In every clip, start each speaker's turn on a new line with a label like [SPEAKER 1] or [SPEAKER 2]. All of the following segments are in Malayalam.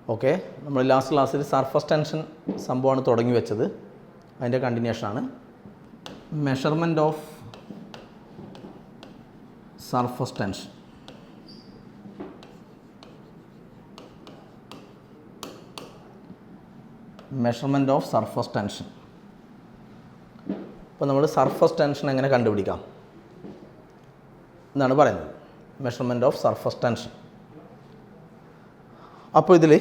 [SPEAKER 1] ഓക്കെ, നമ്മൾ ലാസ്റ്റ് ക്ലാസ്സിൽ സർഫസ് ടെൻഷൻ സംഭവമാണ് തുടങ്ങി വെച്ചത്. അതിൻ്റെ കണ്ടിന്യൂഷനാണ്. Measurement of surface tension. Measurement of surface tension. അപ്പോൾ നമ്മൾ സർഫസ് ടെൻഷൻ എങ്ങനെ കണ്ടുപിടിക്കാം എന്നാണ് പറയുന്നത്. Measurement of surface tension. അപ്പോൾ ഇതിൽ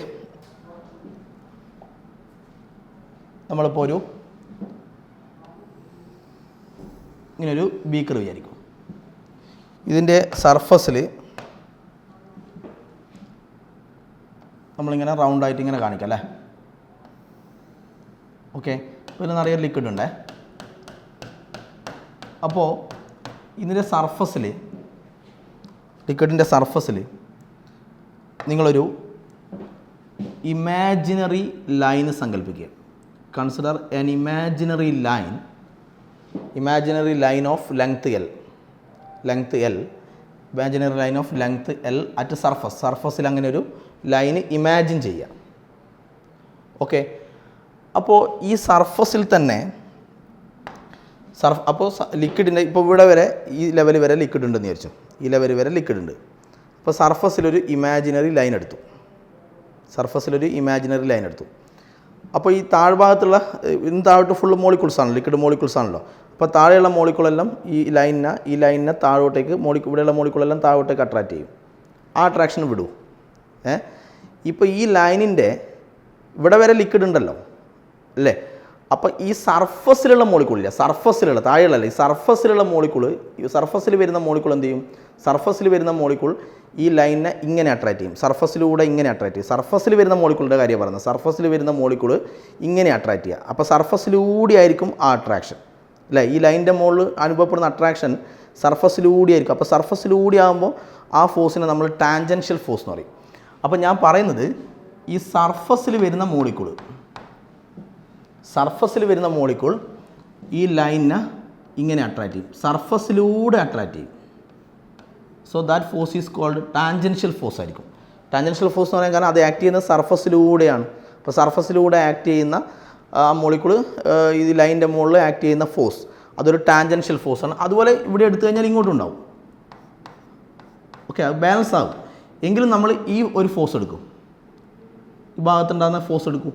[SPEAKER 1] നമ്മളിപ്പോൾ ഇങ്ങനൊരു ബീക്കർ വിചാരിക്കും. ഇതിൻ്റെ സർഫസിൽ നമ്മളിങ്ങനെ റൗണ്ടായിട്ട് ഇങ്ങനെ കാണിക്കാം അല്ലേ. ഓക്കെ, ഇതിൽ നിറയെ ലിക്വിഡ് ഉണ്ടേ. അപ്പോൾ ഇതിൻ്റെ സർഫസിൽ, ലിക്വിഡിൻ്റെ സർഫസിൽ നിങ്ങളൊരു ഇമാജിനറി ലൈന് സങ്കല്പിക്കുക. Consider an imaginary line of length L, imaginary line of length L at സർഫസിൽ അങ്ങനെ ഒരു ലൈന് ഇമാജിൻ ചെയ്യുക. ഓക്കെ, അപ്പോൾ ഈ സർഫസിൽ തന്നെ അപ്പോൾ ലിക്വിഡിൻ്റെ ഇപ്പോൾ ഇവിടെ വരെ ഈ ലെവൽ വരെ ലിക്വിഡ് ഉണ്ടെന്ന് വിചാരിച്ചു. ഈ ലെവൽ വരെ ലിക്വിഡ് ഉണ്ട്. അപ്പോൾ സർഫസിലൊരു ഇമാജിനറി ലൈൻ എടുത്തു. അപ്പോൾ ഈ താഴ്ഭാഗത്തുള്ള താഴോട്ട് ഫുള്ള് മോളിക്യൂൾസാണ്, ലിക്വിഡ് മോളിക്യൂൾസാണല്ലോ. അപ്പോൾ താഴെയുള്ള മോളിക്യൂളെല്ലാം ഈ ലൈനിനെ താഴോട്ടേക്ക് ഇവിടെയുള്ള മോളിക്യൂളെല്ലാം താഴോട്ടേക്ക് അട്രാക്റ്റ് ചെയ്യും. ആ അട്രാക്ഷൻ വിടൂ. ഇപ്പോൾ ഈ ലൈനിൻ്റെ ഇവിടെ വരെ ലിക്വിഡ് ഉണ്ടല്ലോ അല്ലേ. അപ്പോൾ ഈ സർഫസിലുള്ള മോളിക്യൂളില്ല, താഴെയുള്ള ഈ സർഫസിലുള്ള സർഫസിൽ വരുന്ന മോളിക്യൂൾ എന്ത് ചെയ്യും? സർഫസിൽ വരുന്ന മോളിക്യൂൾ ഈ ലൈനിനെ ഇങ്ങനെ അട്രാക്റ്റ് ചെയ്യും. സർഫസിലൂടെ ഇങ്ങനെ അട്രാക്റ്റ് ചെയ്യും. സർഫസിൽ വരുന്ന മോളിക്യൂളിൻ്റെ കാര്യം പറയുന്നത്. സർഫസിൽ വരുന്ന മോളിക്യൂൾ ഇങ്ങനെ അട്രാക്റ്റ് ചെയ്യുക. അപ്പോൾ സർഫസിലൂടെ ആയിരിക്കും ആ അട്രാക്ഷൻ അല്ലേ. ഈ ലൈനിൻ്റെ മുകളിൽ അനുഭവപ്പെടുന്ന അട്രാക്ഷൻ സർഫസിലൂടെ ആയിരിക്കും. അപ്പോൾ സർഫസിലൂടെ ആകുമ്പോൾ ആ ഫോഴ്സിനെ നമ്മൾ ടാൻജൻഷ്യൽ ഫോഴ്സ് എന്ന് പറയും. അപ്പോൾ ഞാൻ പറയുന്നത് ഈ സർഫസിൽ വരുന്ന മോളിക്യൂൾ ഈ ലൈനിനെ ഇങ്ങനെ അട്രാക്റ്റ് ചെയ്യും, സർഫസിലൂടെ അട്രാക്റ്റ് ചെയ്യും. So that force is called tangential force ആയിരിക്കും. ടാൻജൻഷ്യൽ ഫോഴ്സ് എന്ന് പറയാൻ കാരണം അത് ആക്ട് ചെയ്യുന്നത് സർഫസിലൂടെയാണ്. അപ്പോൾ സർഫസിലൂടെ ആക്ട് ചെയ്യുന്ന ആ മോളിക്യൂൾ ഈ ലൈനിൻ്റെ മുകളിൽ ആക്ട് ചെയ്യുന്ന ഫോഴ്സ് അതൊരു ടാൻജൻഷ്യൽ ഫോഴ്സാണ്. അതുപോലെ ഇവിടെ എടുത്തു കഴിഞ്ഞാൽ ഇങ്ങോട്ടും ഉണ്ടാവും. ഓക്കെ, അത് ബാലൻസ് ആകും. എങ്കിലും നമ്മൾ ഈ ഒരു ഫോഴ്സ് എടുക്കും, ഈ ഭാഗത്തുണ്ടാകുന്ന ഫോഴ്സ് എടുക്കും.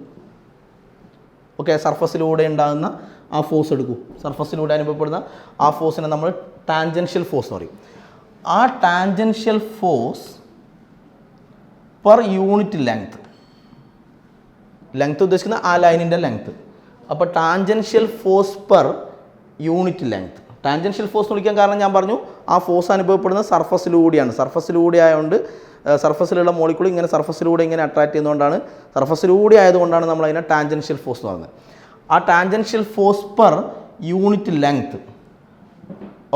[SPEAKER 1] ഓക്കെ, സർഫസിലൂടെ ഉണ്ടാകുന്ന ആ ഫോഴ്സ് എടുക്കും. സർഫസിലൂടെ അനുഭവപ്പെടുന്ന ആ ഫോഴ്സിനെ നമ്മൾ ടാൻജൻഷ്യൽ ഫോഴ്സ് എന്ന് പറയും. ആ tangential force per unit length ഉദ്ദേശിക്കുന്ന ആ ലൈനിൻ്റെ ലെങ്ത്. അപ്പോൾ tangential force per unit length. Tangential force എന്ന് വിളിക്കാൻ കാരണം ഞാൻ പറഞ്ഞു ആ ഫോഴ്സ് അനുഭവപ്പെടുന്നത് സർഫസിലൂടെയാണ്. സർഫസിലൂടെ ആയതുകൊണ്ട് സർഫസിലുള്ള മോളിക്യൂൾ ഇങ്ങനെ സർഫസിലൂടെ ഇങ്ങനെ അട്രാക്ട് ചെയ്യുന്നതുകൊണ്ടാണ്, സർഫസിലൂടെ ആയതുകൊണ്ടാണ് നമ്മൾ അതിനെ ടാൻജൻഷ്യൽ ഫോഴ്സ് എന്ന് പറയുന്നത്. ആ tangential force per unit length.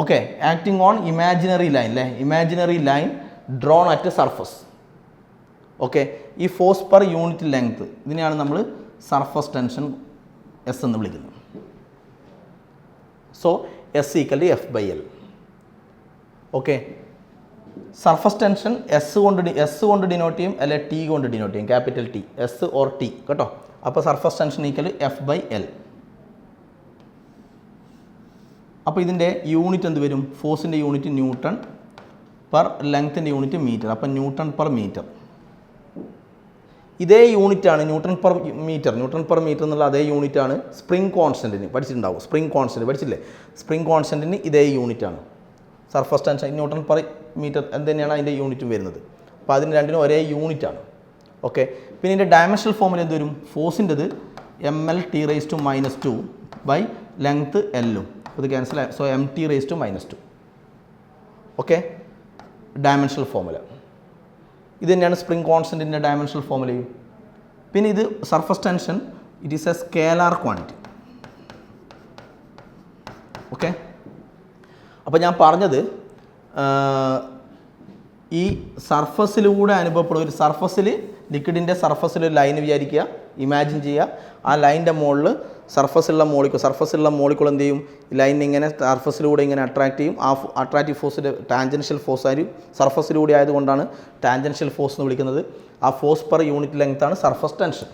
[SPEAKER 1] Okay, acting on imaginary line drawn at surface. Okay, ഈ ഫോഴ്സ് പെർ യൂണിറ്റ് ലെങ്ത് ഇതിനെയാണ് നമ്മൾ സർഫസ് ടെൻഷൻ എസ് എന്ന് വിളിക്കുന്നത്. So S equal to F/L. Okay, surface tension S കൊണ്ട് ഡിനോട്ട് ചെയ്യും, അല്ലെ ടി കൊണ്ട് ഡിനോട്ട് ചെയ്യും, capital T, S or T കേട്ടോ. അപ്പോൾ surface tension equal to F/L. അപ്പോൾ ഇതിൻ്റെ യൂണിറ്റ് എന്ത് വരും? ഫോഴ്സിൻ്റെ യൂണിറ്റ് ന്യൂട്ടൺ പെർ ലെങ്ത്തിൻ്റെ യൂണിറ്റ് മീറ്റർ. അപ്പോൾ ന്യൂട്ടൺ പെർ മീറ്റർ. ഇതേ യൂണിറ്റാണ് ന്യൂട്ടൺ പെർ മീറ്റർ എന്നുള്ള അതേ യൂണിറ്റാണ് സ്പ്രിംഗ് കോൺസ്റ്റൻറ്റിന് പഠിച്ചിട്ടുണ്ടാവും. സ്പ്രിംഗ് കോൺസ്റ്റൻറ്റ് പഠിച്ചില്ലേ? സ്പ്രിംഗ് കോൺസ്റ്റൻറ്റിന് ഇതേ യൂണിറ്റാണ് surface tension. Newton per metre എന്ത് തന്നെയാണ് അതിൻ്റെ യൂണിറ്റും വരുന്നത്. അപ്പോൾ അതിന് രണ്ടിനും ഒരേ യൂണിറ്റാണ്. ഓക്കെ, പിന്നെ ഇതിൻ്റെ ഡയമെൻഷണൽ ഫോമിൽ എന്ത് വരും? ഫോഴ്സിൻ്റെത് mL(T)⁻²) ബൈ ലെങ്ത്ത് എല്ലും. ഇത് ക്യാൻസൽ ആയി. So MT((2)). Okay, dimensional formula ഇത് തന്നെയാണ് സ്പ്രിംഗ് കോൺസ്റ്റൻറ്റിൻ്റെ ഡയമെൻഷണൽ ഫോമുലയും. പിന്നെ ഇത് surface tension it is A scalar quantity. Okay, അപ്പോൾ ഞാൻ പറഞ്ഞത് ഈ സർഫസിലൂടെ അനുഭവപ്പെടും. ഒരു സർഫസിൽ ലിക്വിഡിൻ്റെ സർഫസിൽ ഒരു ലൈൻ വിചാരിക്കുക, ഇമാജിൻ ചെയ്യുക. ആ ലൈനിൻ്റെ മുകളിൽ സർഫസിലുള്ള മോളിക്കൂൾ എന്ത് ചെയ്യും? ലൈൻ ഇങ്ങനെ സർഫസിലൂടെ ഇങ്ങനെ അട്രാക്ട് ചെയ്യും. ആ അട്രാക്റ്റീവ് ഫോഴ്സിൻ്റെ ടാൻജൻഷ്യൽ ഫോഴ്സ് ആയിരിക്കും. സർഫസിലൂടെ ആയതുകൊണ്ടാണ് ടാൻജൻഷ്യൽ ഫോഴ്സ് എന്ന് വിളിക്കുന്നത്. ആ ഫോഴ്സ് പെർ യൂണിറ്റ് ലെങ്ത്താണ് സർഫസ് ടെൻഷൻ.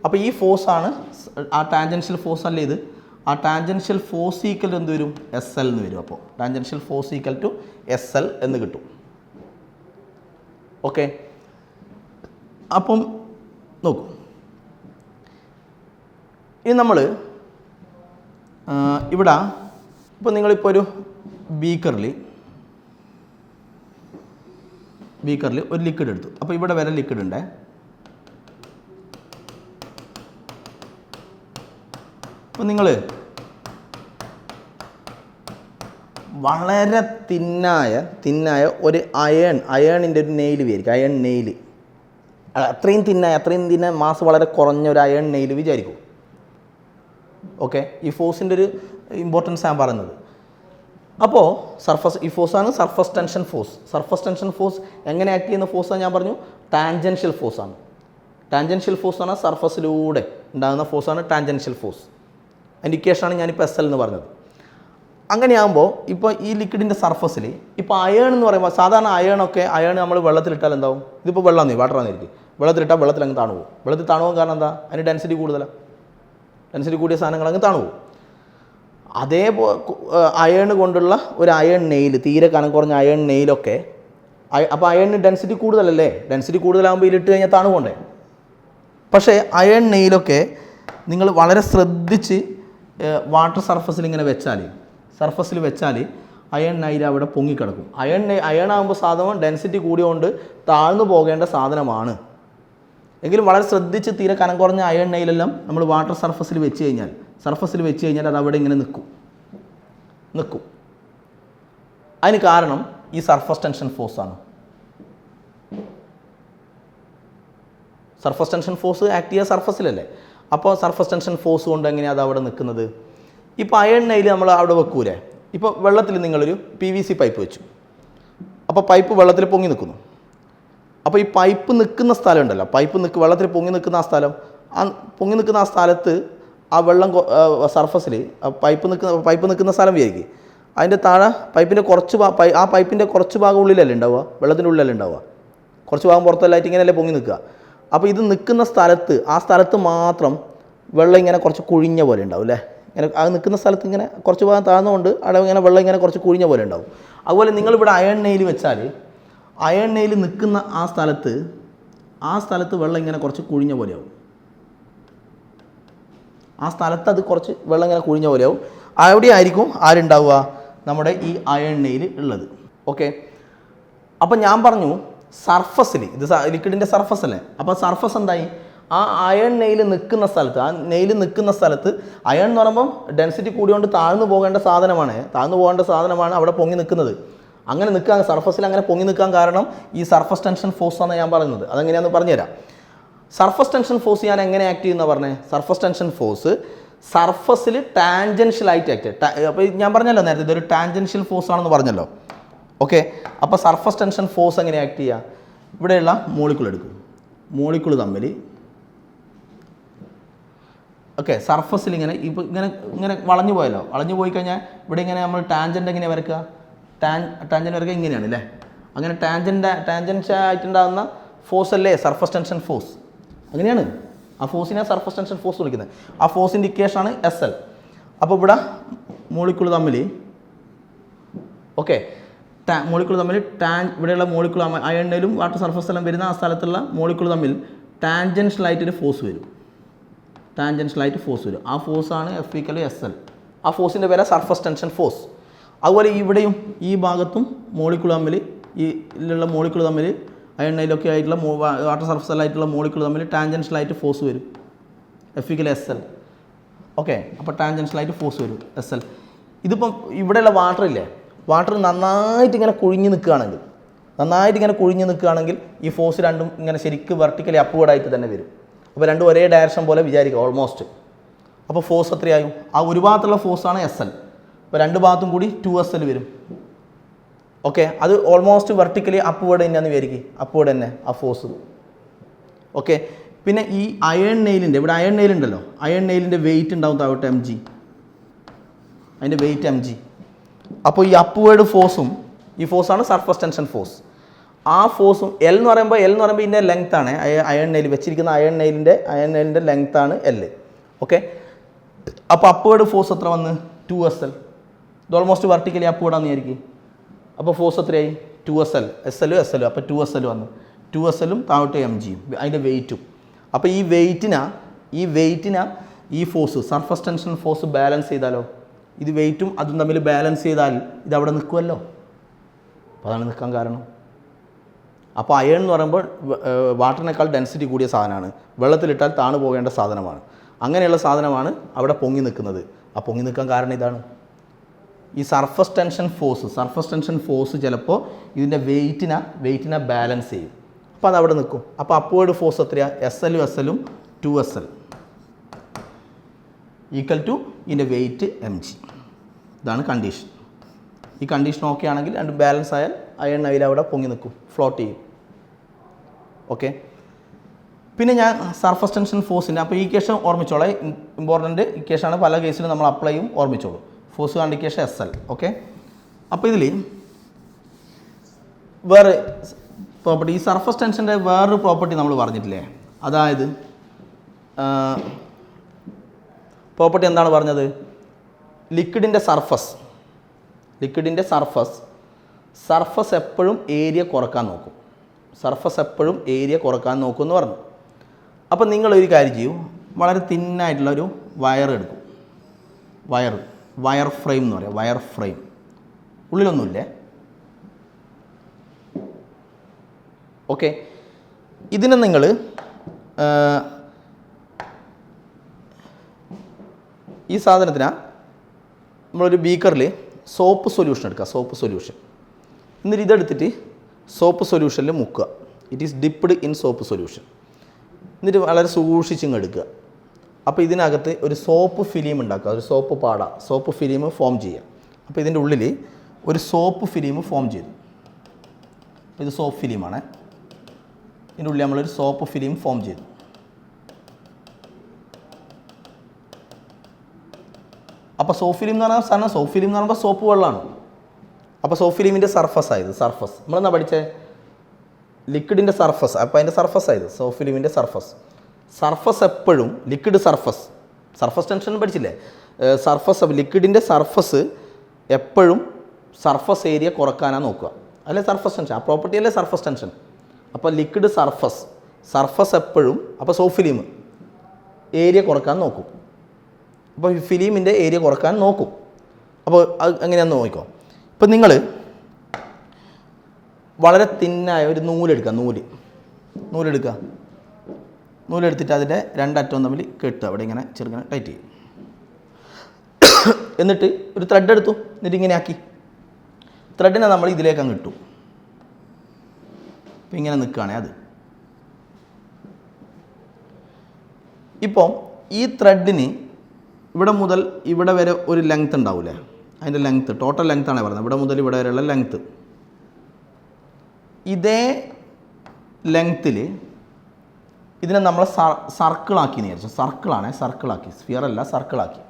[SPEAKER 1] അപ്പോൾ ഈ ഫോഴ്സാണ് ആ ടാൻജൻഷ്യൽ ഫോഴ്സ് അല്ലേ ഇത്. ആ ടാൻജൻഷ്യൽ ഫോഴ്സ് ഈക്വൽ എന്ത് വരും? SL എന്ന് വരും. അപ്പോൾ tangential force equal to SL എന്ന് കിട്ടും. ഓക്കെ, അപ്പം നോക്കൂ, ഇനി നമ്മൾ ഇവിടെ ഇപ്പോൾ നിങ്ങളിപ്പോൾ ഒരു ബീക്കറിൽ ഒരു ലിക്വിഡ് എടുത്തു. അപ്പോൾ ഇവിടെ വരെ ലിക്വിഡ് ഉണ്ട്. അപ്പോൾ നിങ്ങൾ വളരെ തിന്നായ ഒരു അയേണിൻ്റെ ഒരു നെയിൽ വിചാരിക്കും. അയൺ നെയിൽ അത്രയും തിന്ന മാസ് വളരെ കുറഞ്ഞ ഒരു അയൺ നെയിൽ വിചാരിക്കും. ഓക്കെ, ഈ ഫോഴ്സിൻ്റെ ഒരു ഇമ്പോർട്ടൻസ് ഞാൻ പറയുന്നത്. അപ്പോൾ ഈ ഫോഴ്സാണ് surface tension force. Surface tension force എങ്ങനെ ആക്ട് ചെയ്യുന്ന ഫോഴ്സാണ് ഞാൻ പറഞ്ഞു? ടാൻജൻഷ്യൽ ഫോഴ്സാണ്. ടാൻജൻഷ്യൽ ഫോഴ്സാണ് സർഫസിലൂടെ ഉണ്ടാകുന്ന ഫോഴ്സാണ് ടാൻജൻഷ്യൽ ഫോഴ്സ്. അതിൻ്റെ ഇക്വേഷനാണ് ഞാനിപ്പോൾ SL എന്ന് പറഞ്ഞത്. അങ്ങനെയാകുമ്പോൾ ഇപ്പോൾ ഈ ലിക്വിഡിൻ്റെ സർഫസിൽ ഇപ്പോൾ അയേൺ എന്ന് പറയുമ്പോൾ സാധാരണ അയേൺ നമ്മൾ വെള്ളത്തിലിട്ടാൽ എന്താവും? ഇതിപ്പോൾ വാട്ടറാന്നിരിക്കും. വെള്ളത്തിലിട്ടാൽ വെള്ളത്തിൽ അങ്ങ് താണു പോകും. വെള്ളത്തിൽ താണു പോകും കാരണം എന്താ? അതിന് ഡെൻസിറ്റി കൂടുതലാണ്. ഡെൻസിറ്റി കൂടിയ സാധനങ്ങൾ അങ്ങ് താണു പോകും. അതേപോലെ അയേൺ കൊണ്ടുള്ള ഒരു അയേൺ നെയിൽ, തീരെ കനം കുറഞ്ഞ അയേൺ നെയിലൊക്കെ, അപ്പോൾ അയേണിന് ഡെൻസിറ്റി കൂടുതലല്ലേ? ഡെൻസിറ്റി കൂടുതലാകുമ്പോൾ ഇതിലിട്ട് കഴിഞ്ഞാൽ താണു പോകണ്ടേ? പക്ഷേ അയേൺ നെയിലൊക്കെ നിങ്ങൾ വളരെ ശ്രദ്ധിച്ച് വാട്ടർ സർഫസിൽ ഇങ്ങനെ വെച്ചാൽ അയൺ നെയിൽ അവിടെ പൊങ്ങിക്കിടക്കും. അയണാകുമ്പോൾ സാധനം ഡെൻസിറ്റി കൂടിയതുകൊണ്ട് താഴ്ന്നു പോകേണ്ട സാധനമാണ്. എങ്കിലും വളരെ ശ്രദ്ധിച്ച് തീരെ കനം കുറഞ്ഞ അയൺ നെയിലെല്ലാം നമ്മൾ വാട്ടർ സർഫസിൽ വെച്ച് കഴിഞ്ഞാൽ അത് അവിടെ ഇങ്ങനെ നിൽക്കും. അതിന് കാരണം ഈ സർഫസ് ടെൻഷൻ ഫോഴ്സാണ്. സർഫസ് ടെൻഷൻ ഫോഴ്സ് ആക്ട് ചെയ്യുക സർഫസിലല്ലേ. അപ്പോൾ സർഫസ് ടെൻഷൻ ഫോഴ്സ് കൊണ്ട് എങ്ങനെയാണ് അത് അവിടെ നിൽക്കുന്നത്? ഇപ്പോൾ അയൺ നെയിൽ നമ്മൾ അവിടെ വെക്കൂലേ. ഇപ്പോൾ വെള്ളത്തിൽ നിങ്ങളൊരു PVC പൈപ്പ് വെച്ചു. അപ്പോൾ പൈപ്പ് വെള്ളത്തിൽ പൊങ്ങി നിൽക്കുന്നു. അപ്പോൾ ഈ പൈപ്പ് നിൽക്കുന്ന സ്ഥലം ഉണ്ടല്ലോ, വെള്ളത്തിൽ പൊങ്ങി നിൽക്കുന്ന ആ സ്ഥലത്ത് ആ വെള്ളം സർഫസിൽ പൈപ്പ് നിൽക്കുന്ന സ്ഥലം വിചാരിക്കും. അതിൻ്റെ താഴെ ആ പൈപ്പിൻ്റെ കുറച്ച് ഭാഗം ഉള്ളിലല്ലേ ഉണ്ടാവുക, വെള്ളത്തിൻ്റെ ഉള്ളിലല്ലേ ഉണ്ടാവുക. കുറച്ച് ഭാഗം പുറത്തല്ലായിട്ട് ഇങ്ങനെയല്ലേ പൊങ്ങി നിൽക്കുക. അപ്പോൾ ഇത് നിൽക്കുന്ന സ്ഥലത്ത് മാത്രം വെള്ളം ഇങ്ങനെ കുറച്ച് കുഴിഞ്ഞ പോലെ ഉണ്ടാവും അല്ലേ. ഇങ്ങനെ അത് നിൽക്കുന്ന സ്ഥലത്ത് ഇങ്ങനെ കുറച്ച് ഭാഗം താഴ്ന്നുകൊണ്ട് അവിടെ ഇങ്ങനെ വെള്ളം ഇങ്ങനെ കുറച്ച് കുഴിഞ്ഞ പോലെ ഉണ്ടാവും. അതുപോലെ നിങ്ങളിവിടെ അയൺ നെയിൽ വെച്ചാൽ അയൺ നെയിൽ നിൽക്കുന്ന ആ സ്ഥലത്ത് വെള്ളം ഇങ്ങനെ കുറച്ച് കുഴിഞ്ഞ പോലെയാവും. ആ സ്ഥലത്ത് അത് കുറച്ച് വെള്ളം ഇങ്ങനെ കുഴിഞ്ഞ പോലെയാവും. അവിടെ ആയിരിക്കും ആരുണ്ടാവുക? നമ്മുടെ ഈ അയൺ നെയിൽ ഉള്ളത്. ഓക്കെ, അപ്പം ഞാൻ പറഞ്ഞു സർഫസിൽ ഇത് ലിക്വിഡിൻ്റെ സർഫസ് അല്ലേ. അപ്പോൾ സർഫസ് എന്തായി? ആ അയൺ നെയിൽ നിൽക്കുന്ന സ്ഥലത്ത് അയൺ എന്ന് പറയുമ്പം ഡെൻസിറ്റി കൂടിയോണ്ട് താഴ്ന്നു പോകേണ്ട സാധനമാണ് അവിടെ പൊങ്ങി നിൽക്കുന്നത്. അങ്ങനെ നിൽക്കാൻ സർഫസിൽ അങ്ങനെ പൊങ്ങി നിൽക്കാൻ കാരണം ഈ സർഫസ് ടെൻഷൻ ഫോഴ്സ് ആണ് ഞാൻ പറയുന്നത്. അതെങ്ങനെയാണെന്ന് പറഞ്ഞുതരാം. സർഫസ് ടെൻഷൻ ഫോഴ്സ് ഞാൻ എങ്ങനെ ആക്ട് ചെയ്യുന്ന പറഞ്ഞേ? സർഫസ് ടെൻഷൻ ഫോഴ്സ് സർഫസിൽ ടാൻജൻഷ്യലായിട്ട് ആക്ട്. അപ്പോൾ ഞാൻ പറഞ്ഞല്ലോ നേരത്തെ ഇതൊരു ടാൻജൻഷ്യൽ ഫോഴ്സ് ആണെന്ന് പറഞ്ഞല്ലോ. ഓക്കെ, അപ്പോൾ സർഫസ് ടെൻഷൻ ഫോഴ്സ് എങ്ങനെ ആക്ട് ചെയ്യുക? ഇവിടെയുള്ള മോളിക്കൂൾ എടുക്കും. മോളിക്കൂൾ തമ്മിൽ ഓക്കെ സർഫസിൽ ഇങ്ങനെ വളഞ്ഞു പോയി കഴിഞ്ഞാൽ ഇവിടെ ഇങ്ങനെ നമ്മൾ ടാൻജൻ്റ് എങ്ങനെ വരയ്ക്കുക? ടാൻജൻ്റ് വരയ്ക്കുക ഇങ്ങനെയാണ് അല്ലേ. അങ്ങനെ ടാൻജൻറ്റ് ആയിട്ടുണ്ടാകുന്ന ഫോഴ്സ് അല്ലേ സർഫസ് ടെൻഷൻ ഫോഴ്സ്. അങ്ങനെയാണ് ആ ഫോഴ്സിനെ സർഫസ് ടെൻഷൻ ഫോഴ്സ് വിളിക്കുന്നത്. ആ ഫോഴ്സിൻ്റെ ഇക്വേഷനാണ് SL. അപ്പോൾ ഇവിടെ മോളിക്കൂൾ തമ്മിൽ ഇവിടെയുള്ള മോളിക്കൂൾ അയണിലും വാട്ടർ സർഫസിലും വരുന്ന ആ സ്ഥലത്തുള്ള മോളിക്കൂൾ തമ്മിൽ ടാൻജൻഷ്യലായിട്ടൊരു ഫോഴ്സ് വരും. ആ ഫോഴ്സാണ് F=SL. ആ ഫോഴ്സിൻ്റെ പേര് സർഫസ് ടെൻഷൻ ഫോഴ്സ്. അതുപോലെ ഇവിടെയും ഈ ഭാഗത്തും മോളിക്കൂൾ തമ്മിൽ അയണിലൊക്കെ ആയിട്ടുള്ള വാട്ടർ സർഫസിലായിട്ടുള്ള മോളിക്കൂൾ തമ്മിൽ ടാൻജൻഷ്യലായിട്ട് ഫോഴ്സ് വരും. F=SL. ഓക്കെ, അപ്പോൾ ടാൻജൻഷ്യലായിട്ട് ഫോഴ്സ് വരും SL. ഇതിപ്പം ഇവിടെയുള്ള വാട്ടർ നന്നായിട്ട് ഇങ്ങനെ കുഴിഞ്ഞ് നിൽക്കുകയാണെങ്കിൽ ഈ ഫോഴ്സ് രണ്ടും ഇങ്ങനെ ശരിക്കും വെർട്ടിക്കലി അപ്വേർഡായിട്ട് തന്നെ വരും. അപ്പോൾ രണ്ടും ഒരേ ഡയറക്ഷൻ പോലെ വിചാരിക്കുക ഓൾമോസ്റ്റ്. അപ്പോൾ ഫോഴ്സ് എത്രയായും? ആ ഒരു ഭാഗത്തുള്ള ഫോഴ്സാണ് SL. അപ്പോൾ രണ്ട് ഭാഗത്തും കൂടി 2SL വരും. ഓക്കെ, അത് ഓൾമോസ്റ്റ് വെർട്ടിക്കലി അപ്വേർഡ് തന്നെയാണെന്ന് വിചാരിക്കും, അപ്വേർഡ് തന്നെ ആ ഫോഴ്സ്. ഓക്കെ, പിന്നെ ഈ അയൺ നെയിലിൻ്റെ ഇവിടെ അയൺ നെയിൽ ഉണ്ടല്ലോ, അയൺ നെയിലിൻ്റെ വെയിറ്റ് ഉണ്ടാവും താഴോട്ട് mg, അതിൻ്റെ വെയിറ്റ് mg. അപ്പോൾ ഈ അപ്വേർഡ് ഫോഴ്സും, ഈ ഫോഴ്സാണ് സർഫസ് ടെൻഷൻ ഫോഴ്സ്, ആ ഫോഴ്സും L എന്ന് പറയുമ്പോൾ ഇതിൻ്റെ ലെങ്ത് ആണ്, അയൺ നെയിൽ വെച്ചിരിക്കുന്ന അയൺ നെയിലിൻ്റെ ലെങ്ത് ആണ് L. ഓക്കെ, അപ്പോൾ അപ്വേർഡ് ഫോഴ്സ് എത്ര വന്ന് 2SL, ഇത് ഓൾമോസ്റ്റ് വെർട്ടിക്കലി അപ്വേർഡാന്ന് വിചാരിക്കും. അപ്പോൾ ഫോഴ്സ് എത്രയായി 2SL, SL അപ്പോൾ 2SL വന്നു, 2SL താഴോട്ട് mg അതിൻ്റെ വെയിറ്റും. അപ്പോൾ ഈ വെയിറ്റിന ഈ force surface tension force balance ചെയ്താലോ, ഇത് വെയിറ്റും അതും തമ്മിൽ ബാലൻസ് ചെയ്താൽ ഇത് അവിടെ നിൽക്കുമല്ലോ, അപ്പോൾ അതാണ് നിൽക്കാൻ കാരണം. അപ്പോൾ അയൺ എന്ന് പറയുമ്പോൾ വാട്ടറിനേക്കാൾ ഡെൻസിറ്റി കൂടിയ സാധനമാണ്, വെള്ളത്തിലിട്ടാൽ താണു പോകേണ്ട സാധനമാണ്, അങ്ങനെയുള്ള സാധനമാണ് അവിടെ പൊങ്ങി നിൽക്കുന്നത്. ആ പൊങ്ങി നിൽക്കാൻ കാരണം ഇതാണ്, ഈ സർഫസ് ടെൻഷൻ ഫോഴ്സ് ചിലപ്പോൾ ഇതിൻ്റെ വെയിറ്റിനെ ബാലൻസ് ചെയ്യും, അപ്പോൾ അത് അവിടെ നിൽക്കും. അപ്പോൾ അപ്വേർഡ് ഫോഴ്സ് എത്രയാണ്, SLും 2SL ഈക്വൽ ടു ഇതിൻ്റെ വെയിറ്റ് mg. ഇതാണ് കണ്ടീഷൻ. ഈ കണ്ടീഷൻ ഓക്കെ ആണെങ്കിൽ രണ്ട് ബാലൻസ് ആയാൽ അയൺ അവിടെ പൊങ്ങി നിൽക്കും, ഫ്ലോട്ട് ചെയ്യും. ഓക്കെ, പിന്നെ ഞാൻ സർഫസ് ടെൻഷൻ ഫോഴ്സിൻ്റെ, അപ്പോൾ ഈ കേസ് ഓർമ്മിച്ചോളെ, ഇമ്പോർട്ടൻ്റ് ഇക്വേഷനാണ്, പല കേസിലും നമ്മൾ അപ്ലൈ ചെയ്യും, ഓർമ്മിച്ചോളൂ. ഫോഴ്സ് കണ്ടിക്കേഷൻ SL. ഓക്കെ, അപ്പോൾ ഇതിൽ വേറെ പ്രോപ്പർട്ടി, ഈ സർഫസ് ടെൻഷൻ്റെ വേറൊരു പ്രോപ്പർട്ടി നമ്മൾ പറഞ്ഞിട്ടില്ലേ, അതായത് പ്രോപ്പർട്ടി എന്താണ് പറഞ്ഞത്, ലിക്വിഡിൻ്റെ സർഫസ് എപ്പോഴും ഏരിയ കുറക്കാൻ നോക്കും, എന്ന് പറഞ്ഞു. അപ്പോൾ നിങ്ങളൊരു കാര്യം ചെയ്യൂ, വളരെ തിന്നായിട്ടുള്ളൊരു വയർ എടുക്കും, വയർ ഫ്രെയിം എന്ന് പറയാം, വയർ ഫ്രെയിം, ഉള്ളിലൊന്നുമില്ലേ. ഓക്കെ, ഇതിനെ നിങ്ങൾ ഈ സാധനത്തിന് നമ്മളൊരു ബീക്കറിൽ സോപ്പ് സൊല്യൂഷൻ എടുക്കുക, എന്നിട്ട് ഇതെടുത്തിട്ട് സോപ്പ് സൊല്യൂഷനിൽ മുക്കുക, it is dipped in soap solution. എന്നിട്ട് വളരെ സൂക്ഷിച്ചിങ്ങ് എടുക്കുക. അപ്പോൾ ഇതിനകത്ത് ഒരു സോപ്പ് ഫിലിം ഉണ്ടാക്കുക, ഒരു സോപ്പ് ഫിലിം ഫോം ചെയ്യുക. അപ്പോൾ ഇതിൻ്റെ ഉള്ളിൽ ഒരു സോപ്പ് ഫിലിം ഫോം ചെയ്തു, ഇത് സോപ്പ് ഫിലിമാണ്, ഇതിൻ്റെ ഉള്ളിൽ നമ്മളൊരു സോപ്പ് ഫിലിം ഫോം ചെയ്തു. അപ്പോൾ സോപ്പ് ഫിലിം എന്ന് പറഞ്ഞാൽ സാധനം, സോപ്പ് ഫിലിം എന്ന് പറയുമ്പോൾ സോപ്പ് വെള്ളമാണ്. അപ്പോൾ സോപ്പ് ഫിലിമിൻ്റെ സർഫസായത്, നമ്മളെന്താ പഠിച്ചേ, ലിക്വിഡിൻ്റെ സർഫസ്, അപ്പോൾ അതിൻ്റെ സർഫസായത് സോപ്പ് ഫിലിമിൻ്റെ സർഫസ് എപ്പോഴും ലിക്വിഡ് സർഫസ് ടെൻഷൻ പഠിച്ചില്ലേ, ലിക്വിഡിൻ്റെ സർഫസ് എപ്പോഴും സർഫസ് ഏരിയ കുറക്കാനാണ് നോക്കുക, അല്ലേ സർഫസ് ടെൻഷൻ, ആ പ്രോപ്പർട്ടി അല്ലേ സർഫസ് ടെൻഷൻ. അപ്പോൾ ലിക്വിഡ് സർഫസ് എപ്പോഴും, അപ്പോൾ സോപ്പ് ഫിലിം ഏരിയ കുറക്കാൻ നോക്കും, അപ്പോൾ ഫിലിമിൻ്റെ ഏരിയ കുറക്കാൻ നോക്കും. അപ്പോൾ അത് എങ്ങനെയാണെന്ന് നോക്കിക്കോ. ഇപ്പം നിങ്ങൾ വളരെ തിന്നായ ഒരു നൂലെടുക്കുക, നൂലെടുത്തിട്ട് അതിൻ്റെ രണ്ടറ്റവും തമ്മിൽ കെട്ടുക, അവിടെ ഇങ്ങനെ ചെറുങ്ങനെ ടൈറ്റ് ചെയ്യും. എന്നിട്ട് ഒരു ത്രെഡ് എടുത്തു, എന്നിട്ട് ഇങ്ങനെ ആക്കി ത്രെഡിനെ നമ്മൾ ഇതിലേക്ക് അങ്ങ് ഇട്ടു. ഇപ്പം ഇങ്ങനെ നിൽക്കുകയാണെ അത്. ഇപ്പം ഈ ത്രെഡിന് ഇവിടെ മുതൽ ഇവിടെ വരെ ഒരു ലെങ്ത് ഉണ്ടാവില്ലേ, അതിൻ്റെ ലെങ്ത്ത്, ടോട്ടൽ ലെങ്ത്താണ് പറയുന്നത്, ഇവിടെ മുതൽ ഇവിടെ വരെയുള്ള ലെങ്ത്ത്. ഇതേ ലെങ്ത്തിൽ ഇതിനെ നമ്മൾ സർക്കിളാക്കി എന്ന് വിചാരിച്ചു, സർക്കിളാക്കി, സ്ഫിയർ അല്ല, സർക്കിളാക്കി.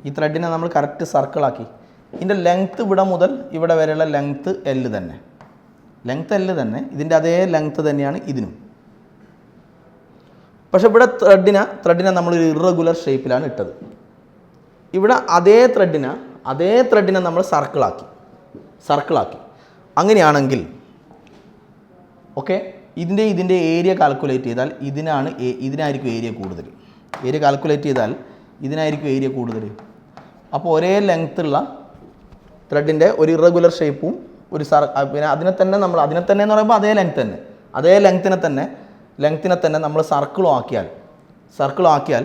[SPEAKER 1] ഈ ത്രെഡിനെ നമ്മൾ കറക്റ്റ് സർക്കിളാക്കി. ഇതിൻ്റെ ലെങ്ത്ത് ഇവിടെ മുതൽ ഇവിടെ വരെയുള്ള ലെങ്ത്ത് L തന്നെ, ഇതിൻ്റെ അതേ ലെങ്ത്ത് തന്നെയാണ് ഇതിനും. പക്ഷേ ഇവിടെ ത്രെഡിനെ നമ്മളൊരു ഇറഗുലർ ഷേപ്പിലാണ് ഇട്ടത്. ഇവിടെ അതേ ത്രെഡിനെ നമ്മൾ സർക്കിളാക്കി. അങ്ങനെയാണെങ്കിൽ ഓക്കെ, ഇതിൻ്റെ ഏരിയ കാൽക്കുലേറ്റ് ചെയ്താൽ ഇതിനായിരിക്കും ഏരിയ കൂടുതൽ. കാൽക്കുലേറ്റ് ചെയ്താൽ ഇതിനായിരിക്കും ഏരിയ കൂടുതൽ. അപ്പോൾ ഒരേ ലെങ്ത്തുള്ള ത്രെഡിൻ്റെ ഒരു ഇറഗുലർ ഷേപ്പും ഒരു പിന്നെ അതിനെ തന്നെ എന്ന് പറയുമ്പോൾ അതേ ലെങ്ത്തിനെ തന്നെ നമ്മൾ സർക്കിളും ആക്കിയാൽ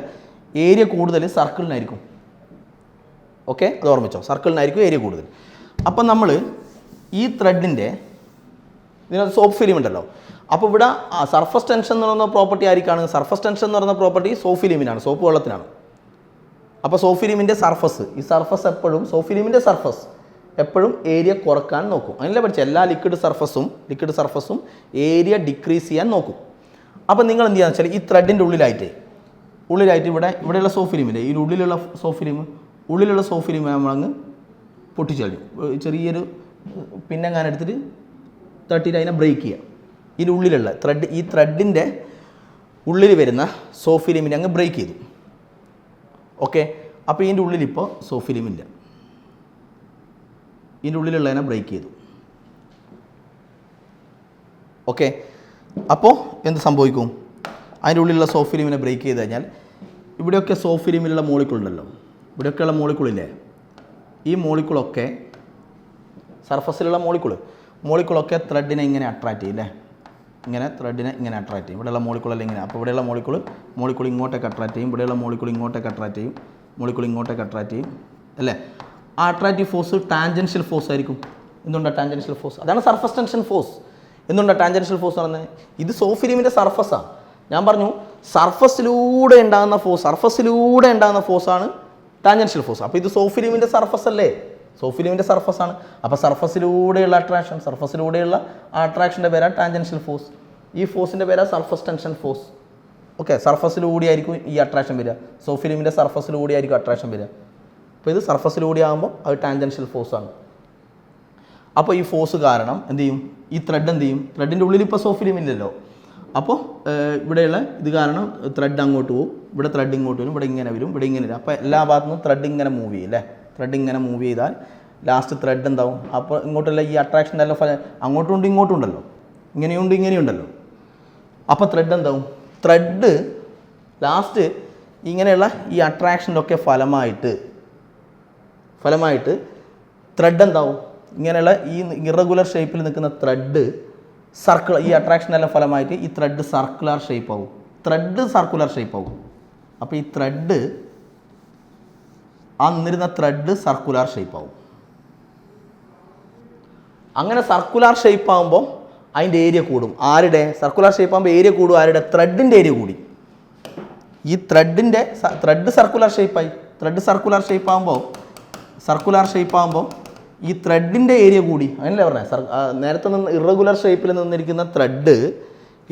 [SPEAKER 1] ഏരിയ കൂടുതൽ സർക്കിളിനായിരിക്കും. ഓക്കെ, അത് ഓർമ്മിച്ചോ, സർക്കിളിനായിരിക്കും ഏരിയ കൂടുതൽ. അപ്പം നമ്മൾ ഈ ത്രെഡിൻ്റെ ഇതിനകത്ത് സോപ്പ് ഫിലിം ഉണ്ടല്ലോ, അപ്പോൾ ഇവിടെ സർഫസ് ടെൻഷൻ എന്ന് പറയുന്ന പ്രോപ്പർട്ടി ആയിരിക്കാണ്, സർഫസ് ടെൻഷൻ എന്ന് പറയുന്ന പ്രോപ്പർട്ടി സോപ്പ് ഫിലിമിനാണ്, സോപ്പ് വെള്ളത്തിനാണ്. അപ്പോൾ സോപ്പ് ഫിലിമിൻ്റെ സർഫസ് എപ്പോഴും, സോപ്പ് ഫിലിമിൻ്റെ സർഫസ് എപ്പോഴും ഏരിയ കുറക്കാൻ നോക്കും. അതിനല്ലേ പഠിച്ചത് എല്ലാ ലിക്വിഡ് സർഫസും ഏരിയ ഡിക്രീസ് ചെയ്യാൻ നോക്കും. അപ്പം നിങ്ങൾ എന്ത് ചെയ്യാന്ന് വെച്ചാൽ ഈ ത്രെഡിൻ്റെ ഉള്ളിലായിട്ട് ഇവിടെയുള്ള സോഫിലിമില്ലേ, ഈ ഉള്ളിലുള്ള സോഫിലിം നമ്മളങ്ങ് പൊട്ടിച്ചു കളയും. ചെറിയൊരു പിന്നെങ്ങാൻ എടുത്തിട്ട് തട്ടിയിട്ട് അതിനെ ബ്രേക്ക് ചെയ്യുക. ഇതിൻ്റെ ഉള്ളിലുള്ള ഈ ത്രെഡിൻ്റെ ഉള്ളിൽ വരുന്ന സോഫിലിമിനെ അങ്ങ് ബ്രേക്ക് ചെയ്തു. ഓക്കെ, അപ്പോൾ ഇതിൻ്റെ ഉള്ളിലിപ്പോൾ സോഫിലിമില്ല, ഇതിൻ്റെ ഉള്ളിലുള്ളതിനെ ബ്രേക്ക് ചെയ്തു. ഓക്കെ, അപ്പോൾ എന്ത് സംഭവിക്കും? അതിൻ്റെ ഉള്ളിലുള്ള സോഫിലിമിനെ ബ്രേക്ക് ചെയ്ത് കഴിഞ്ഞാൽ ഇവിടെയൊക്കെ സോഫിലിമിലുള്ള മോളിക്കുളുണ്ടല്ലോ, ഇവിടെയൊക്കെയുള്ള മോളിക്കുളില്ലേ, ഈ മോളിക്കുളൊക്കെ സർഫസിലുള്ള മോളിക്കുളൊക്കെ ത്രെഡിനെ ഇങ്ങനെ അട്രാക്റ്റ് ചെയ്യും അല്ലേ, ഇങ്ങനെ ത്രെഡിനെ ഇങ്ങനെ അട്രാക്റ്റ് ചെയ്യും. ഇവിടെയുള്ള മോളിക്കുളെല്ലാം ഇങ്ങനെ, അപ്പോൾ ഇവിടെയുള്ള മോളിക്കുൾ ഇങ്ങോട്ടേക്ക് അട്രാക്റ്റ് ചെയ്യും, ഇവിടെയുള്ള മോളിക്കുൾ ഇങ്ങോട്ടേക്ക് അട്രാക്റ്റ് ചെയ്യും, ഇങ്ങോട്ടേക്ക് അട്രാക്റ്റ് ചെയ്യും അല്ലേ. ആ അട്രാക്റ്റീവ് ഫോഴ്സ് ടാൻജൻഷ്യൽ ഫോഴ്സ് ആയിരിക്കും. എന്തുകൊണ്ടാണ് ടാൻജൻഷ്യൽ ഫോഴ്സ്? അതാണ് സർഫസ് ടെൻഷൻ ഫോഴ്സ്. എന്തുകൊണ്ടാണ് ടാൻജൻഷ്യൽ ഫോഴ്സ് പറഞ്ഞത്? ഇത് സോഫിലിമിൻ്റെ സർഫസാണ്. ഞാൻ പറഞ്ഞു സർഫസിലൂടെ ഉണ്ടാകുന്ന ഫോഴ്സാണ് ടാൻജൻഷ്യൽ ഫോഴ്സ്. അപ്പോൾ ഇത് സോഫിലിമിൻ്റെ സർഫസ് അല്ലേ, സോഫിലിമിൻ്റെ സർഫസാണ്. അപ്പോൾ സർഫസിലൂടെയുള്ള അട്രാക്ഷൻ്റെ പേരാണ് ടാൻജൻഷ്യൽ ഫോഴ്സ്. ഈ ഫോഴ്സിൻ്റെ പേരാണ് സർഫസ് ടെൻഷൻ ഫോഴ്സ്. ഓക്കെ, സർഫസിലൂടെ ആയിരിക്കും ഈ അട്രാക്ഷൻ വരിക, സോഫിലിമിൻ്റെ സർഫസിലൂടെ ആയിരിക്കും അട്രാക്ഷൻ വരിക. അപ്പോൾ ഇത് സർഫസിലൂടെ ആകുമ്പോൾ അത് ടാൻജൻഷ്യൽ ഫോഴ്സാണ്. അപ്പോൾ ഈ ഫോഴ്സ് കാരണം എന്ത് ചെയ്യും? ഈ ത്രെഡ് എന്ത് ചെയ്യും? ത്രെഡിൻ്റെ ഉള്ളിൽ ഇപ്പോൾ സോഫിലിം ഇല്ലല്ലോ. അപ്പോൾ ഇവിടെയുള്ള ഇത് കാരണം ത്രെഡ് അങ്ങോട്ട് പോകും, ഇവിടെ ത്രെഡ് ഇങ്ങോട്ട് വരും, ഇവിടെ ഇങ്ങനെ വരും, ഇവിടെ ഇങ്ങനെ വരും. അപ്പോൾ എല്ലാ ഭാഗത്തു നിന്നും ത്രെഡ് ഇങ്ങനെ മൂവ് ചെയ്യും അല്ലേ. ത്രെഡ് ഇങ്ങനെ മൂവ് ചെയ്താൽ ലാസ്റ്റ് ത്രെഡ് എന്താവും? അപ്പോൾ ഇങ്ങോട്ടുള്ള ഈ അട്രാക്ഷൻ്റെ എല്ലാം അങ്ങോട്ടും ഉണ്ട് ഇങ്ങോട്ടും ഉണ്ടല്ലോ, ഇങ്ങനെയുണ്ടല്ലോ. അപ്പോൾ ത്രെഡ് എന്താവും? ത്രെഡ് ലാസ്റ്റ് ഇങ്ങനെയുള്ള ഈ അട്രാക്ഷൻ്റെ ഒക്കെ ഫലമായിട്ട് ത്രെഡ് എന്താവും? ഇങ്ങനെയുള്ള ഈ ഇറഗുലർ ഷേപ്പിൽ നിൽക്കുന്ന ത്രെഡ് ഈ അട്രാക്ഷനെല്ലാം ഫലമായിട്ട് ഈ ത്രെഡ് സർക്കുലർ ഷേപ്പ് ആവും. അപ്പോൾ ഈ ത്രെഡ് നിന്നിരുന്ന ത്രെഡ് സർക്കുലർ ഷേപ്പ് ആവും. അങ്ങനെ സർക്കുലർ ഷേപ്പ് ആകുമ്പോൾ അതിൻ്റെ ഏരിയ കൂടും. ആരുടെ? സർക്കുലർ ഷേപ്പ് ആകുമ്പോൾ ഏരിയ കൂടും. ആരുടെ? ത്രെഡിൻ്റെ ഏരിയ കൂടി. ഈ ത്രെഡ് സർക്കുലർ ഷേപ്പായി. സർക്കുലർ ഷേപ്പ് ആകുമ്പോൾ ഈ ത്രെഡിൻ്റെ ഏരിയ കൂടി. അങ്ങനെയല്ലേ പറഞ്ഞത്? നേരത്തെ നിന്ന് ഇറഗുലർ ഷേപ്പിൽ നിന്നിരിക്കുന്ന ത്രെഡ്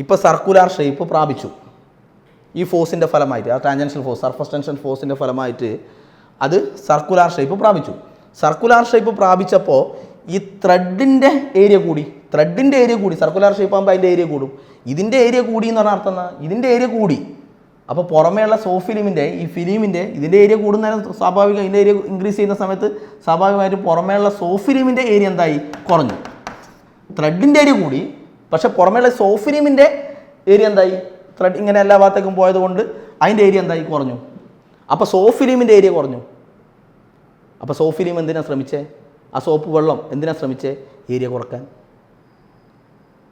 [SPEAKER 1] ഇപ്പോൾ സർക്കുലർ ഷേപ്പ് പ്രാപിച്ചു. ഈ ഫോഴ്സിൻ്റെ ഫലമായിട്ട്, ആ ടാൻജൻഷ്യൽ ഫോഴ്സ്, സർഫസ് ടെൻഷൻ ഫോഴ്സിൻ്റെ ഫലമായിട്ട് അത് സർക്കുലർ ഷേപ്പ് പ്രാപിച്ചു. പ്രാപിച്ചപ്പോൾ ഈ ത്രെഡിൻ്റെ ഏരിയ കൂടി. സർക്കുലർ ഷേപ്പ് ആകുമ്പോൾ അതിൻ്റെ ഏരിയ കൂടും. ഇതിൻ്റെ ഏരിയ കൂടി എന്ന് പറഞ്ഞാൽ അർത്ഥം എന്താ? ഇതിൻ്റെ ഏരിയ കൂടി. അപ്പോൾ പുറമേയുള്ള സോഫിലിമിൻ്റെ ഇതിൻ്റെ ഏരിയ കൂടുന്നതിന് സ്വാഭാവികം, ഇതിൻ്റെ ഏരിയ ഇൻക്രീസ് ചെയ്യുന്ന സമയത്ത് സ്വാഭാവികമായിട്ടും പുറമേയുള്ള സോഫിലിമിൻ്റെ ഏരിയ എന്തായി? കുറഞ്ഞു. ത്രെഡിൻ്റെ ഏരിയ കൂടി, പക്ഷേ പുറമേയുള്ള സോഫിലിമിൻ്റെ ഏരിയ എന്തായി? ത്രെഡ് ഇങ്ങനെ എല്ലാ ഭാഗത്തേക്കും പോയതുകൊണ്ട് അതിൻ്റെ ഏരിയ എന്തായി? കുറഞ്ഞു. അപ്പോൾ സോഫിലിമിൻ്റെ ഏരിയ കുറഞ്ഞു. അപ്പോൾ സോഫിലിം എന്തിനാ ശ്രമിച്ചേ? ആ സോപ്പ് വെള്ളം എന്തിനാ ശ്രമിച്ചേ? ഏരിയ കുറക്കാൻ.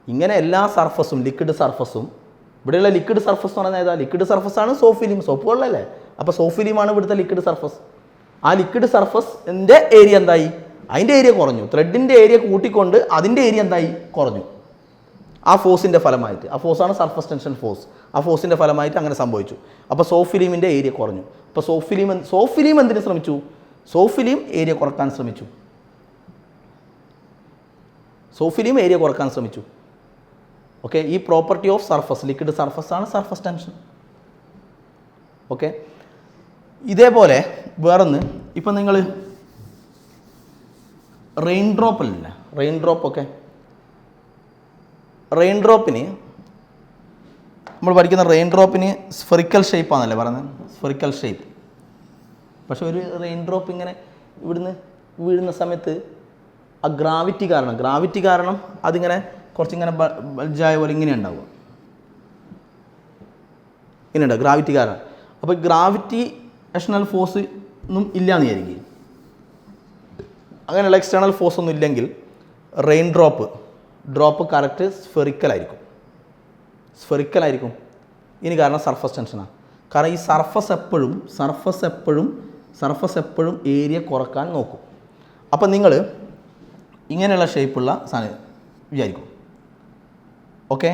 [SPEAKER 1] ഇങ്ങനെ എല്ലാ സർഫസും, ലിക്വിഡ് സർഫസും, ഇവിടെയുള്ള ലിക്വിഡ് സർഫസ് എന്ന് പറഞ്ഞാൽ ഏതാ? ലിക്വിഡ് സർഫസാണ് സോഫിലിം. സോപ്പ് വെള്ളമല്ലേ? അപ്പോൾ സോഫിലിമാണ് ഇവിടുത്തെ ലിക്വിഡ് സർഫസ്. ആ ലിക്വിഡ് സർഫസിൻ്റെ ഏരിയ എന്തായി? അതിൻ്റെ ഏരിയ കുറഞ്ഞു. ത്രെഡിൻ്റെ ഏരിയ കൂട്ടിക്കൊണ്ട് അതിൻ്റെ ഏരിയ എന്തായി? കുറഞ്ഞു. ആ ഫോഴ്സിൻ്റെ ഫലമായിട്ട്, ആ ഫോഴ്സാണ് സർഫസ് ടെൻഷൻ ഫോഴ്സ്. ആ ഫോഴ്സിൻ്റെ ഫലമായിട്ട് അങ്ങനെ സംഭവിച്ചു. അപ്പോൾ സോഫിലിമിൻ്റെ ഏരിയ കുറഞ്ഞു. അപ്പോൾ സോഫിലിം എന്തിനു ശ്രമിച്ചു? സോഫിലിം ഏരിയ കുറക്കാൻ ശ്രമിച്ചു. ഓക്കെ, ഈ property of surface, liquid surface ആണ് സർഫസ് ടെൻഷൻ. ഓക്കെ, ഇതേപോലെ വേറൊന്ന്, ഇപ്പം നിങ്ങൾ റെയിൻ ഡ്രോപ്പിന് നമ്മൾ പഠിക്കുന്ന റെയിൻ ഡ്രോപ്പിന് സ്ഫെറിക്കൽ ഷേപ്പാണല്ലേ പറയുന്നത്? Spherical shape. പക്ഷെ ഒരു റെയിൻ ഡ്രോപ്പ് ഇങ്ങനെ ഇവിടുന്ന് വീഴുന്ന സമയത്ത് ആ ഗ്രാവിറ്റി കാരണം അതിങ്ങനെ കുറച്ചിങ്ങനെ ബൾജായ പോലെ ഇങ്ങനെ ഉണ്ടാവുക. ഇങ്ങനെയുണ്ട് ഗ്രാവിറ്റി കാരണം. അപ്പോൾ ഗ്രാവിറ്റേഷണൽ ഫോഴ്സ് ഒന്നും ഇല്ലയെന്ന് വിചാരിക്കും. അങ്ങനെയുള്ള എക്സ്റ്റേണൽ ഫോഴ്സ് ഒന്നും ഇല്ലെങ്കിൽ റെയിൻ ഡ്രോപ്പ് കറക്റ്റ് സ്ഫെറിക്കലായിരിക്കും. ഇനി കാരണം സർഫസ് ടെൻഷനാണ്. കാരണം ഈ സർഫസ് എപ്പോഴും ഏരിയ കുറക്കാൻ നോക്കും. അപ്പം നിങ്ങൾ ഇങ്ങനെയുള്ള ഷേപ്പുള്ള സാധനം വിചാരിക്കും. ഓക്കെ,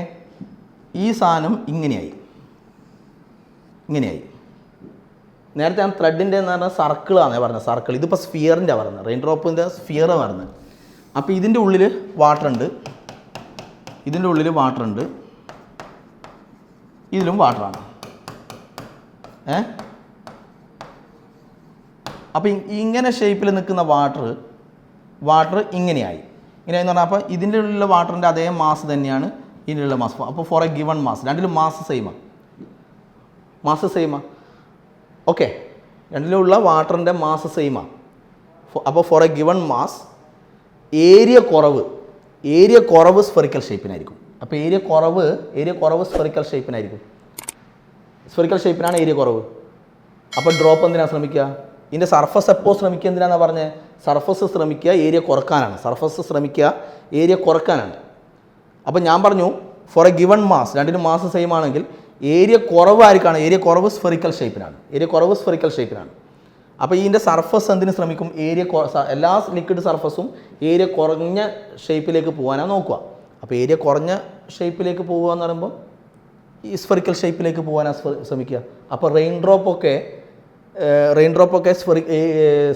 [SPEAKER 1] ഈ സാധനം ഇങ്ങനെയായി. നേരത്തെ ഞാൻ ത്രെഡിൻ്റെ എന്ന് പറഞ്ഞാൽ സർക്കിളാണ് പറഞ്ഞത്, സർക്കിൾ. ഇതിപ്പോൾ സ്ഫിയറിൻ്റെ പറഞ്ഞത്, റെയിൻ ഡ്രോപ്പിൻ്റെ സ്ഫിയർ പറഞ്ഞത്. അപ്പോൾ ഇതിൻ്റെ ഉള്ളിൽ വാട്ടർ ഉണ്ട്, ഇതിൻ്റെ ഉള്ളിൽ വാട്ടർ ഉണ്ട്, ഇതിലും വാട്ടറാണ്. അപ്പോൾ ഇങ്ങനെ ഷേപ്പിൽ നിൽക്കുന്ന വാട്ടർ ഇങ്ങനെയായി എന്ന് പറഞ്ഞാൽ, അപ്പോൾ ഇതിൻ്റെ ഉള്ളിലുള്ള വാട്ടറിൻ്റെ അതേ മാസ് തന്നെയാണ് ഇതിനുള്ള മാസ്. അപ്പോൾ ഫോർ എ ഗിവൺ മാസ്, രണ്ടിലും മാസ് സെയിമാണ്. ഓക്കെ, രണ്ടിലുള്ള വാട്ടറിൻ്റെ മാസ് സെയിമാണ്. അപ്പോൾ for a given mass area കുറവ് സ്ഫെറിക്കൽ ഷേപ്പിനായിരിക്കും. അപ്പോൾ ഏരിയ കുറവ് സ്ഫെറിക്കൽ ഷേപ്പിനാണ് ഏരിയ കുറവ്. അപ്പോൾ ഡ്രോപ്പ് എന്തിനാണ് ശ്രമിക്കുക? ഇതിൻ്റെ സർഫസ് എപ്പോൾ ശ്രമിക്കുക എന്തിനാണെന്ന് പറഞ്ഞത്? സർഫസ് ശ്രമിക്കുക ഏരിയ കുറക്കാനാണ്. അപ്പോൾ ഞാൻ പറഞ്ഞു ഫോർ എ ഗിവൺ മാസ്, രണ്ടിനും മാസ് സെയിം ആണെങ്കിൽ ഏരിയ കുറവ് ആർക്കാണ്? ഏരിയ കുറവ് സ്ഫെറിക്കൽ ഷേപ്പിനാണ്. അപ്പോൾ ഇതിൻ്റെ സർഫസ് എന്തിന് ശ്രമിക്കും? എല്ലാ ലിക്വിഡ് സർഫസും ഏരിയ കുറഞ്ഞ ഷേപ്പിലേക്ക് പോകാനാണ് നോക്കുക. അപ്പോൾ ഏരിയ കുറഞ്ഞ ഷേപ്പിലേക്ക് പോകുക എന്ന് പറയുമ്പോൾ ഈ സ്ഫെറിക്കൽ ഷേപ്പിലേക്ക് പോകാനാണ് ശ്രമിക്കുക. അപ്പോൾ റെയിൻ ഡ്രോപ്പൊക്കെ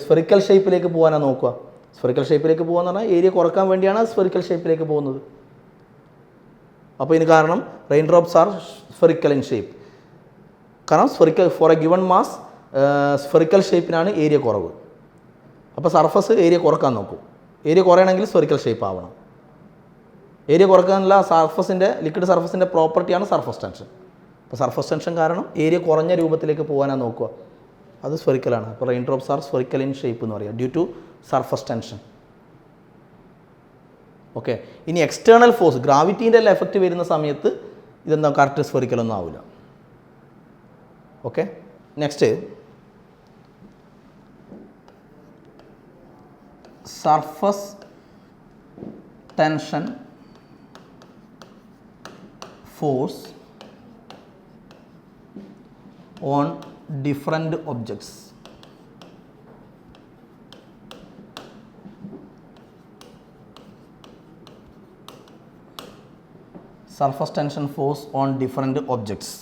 [SPEAKER 1] സ്ഫെറിക്കൽ ഷേപ്പിലേക്ക് പോകാനാണ് നോക്കുക. സ്ഫെറിക്കൽ ഷേപ്പിലേക്ക് പോകുക പറഞ്ഞാൽ ഏരിയ കുറക്കാൻ വേണ്ടിയാണ് സ്ഫെറിക്കൽ ഷേപ്പിലേക്ക് പോകുന്നത്. അപ്പോൾ ഇതിന് കാരണം rain drops are spherical in shape. കാരണം for a given mass spherical ഷേപ്പിനാണ് ഏരിയ കുറവ്. അപ്പോൾ സർഫസ് ഏരിയ കുറക്കാൻ നോക്കും. ഏരിയ കുറയണമെങ്കിൽ സ്ഫെറിക്കൽ ഷേപ്പ് ആവണം. ഏരിയ കുറക്കാനുള്ള ലിക്വിഡ് സർഫസിൻ്റെ പ്രോപ്പർട്ടിയാണ് സർഫസ് ടെൻഷൻ. അപ്പോൾ സർഫസ് ടെൻഷൻ കാരണം ഏരിയ കുറഞ്ഞ രൂപത്തിലേക്ക് പോകാനാണ് നോക്കുക. അത് സ്ഫെറിക്കലാണ്. അപ്പോൾ rain drops are spherical in shape എന്ന് പറയുക due to surface tension. Okay, ഇനി എക്സ്റ്റേണൽ ഫോഴ്സ്, ഗ്രാവിറ്റീൻ്റെ എല്ലാം എഫക്റ്റ് വരുന്ന സമയത്ത് ഇതെന്താ കറക്റ്റ് സ്ഫെറിക്കലൊന്നും ആവില്ല. Okay, next surface tension force on different objects. Surface tension force on different objects.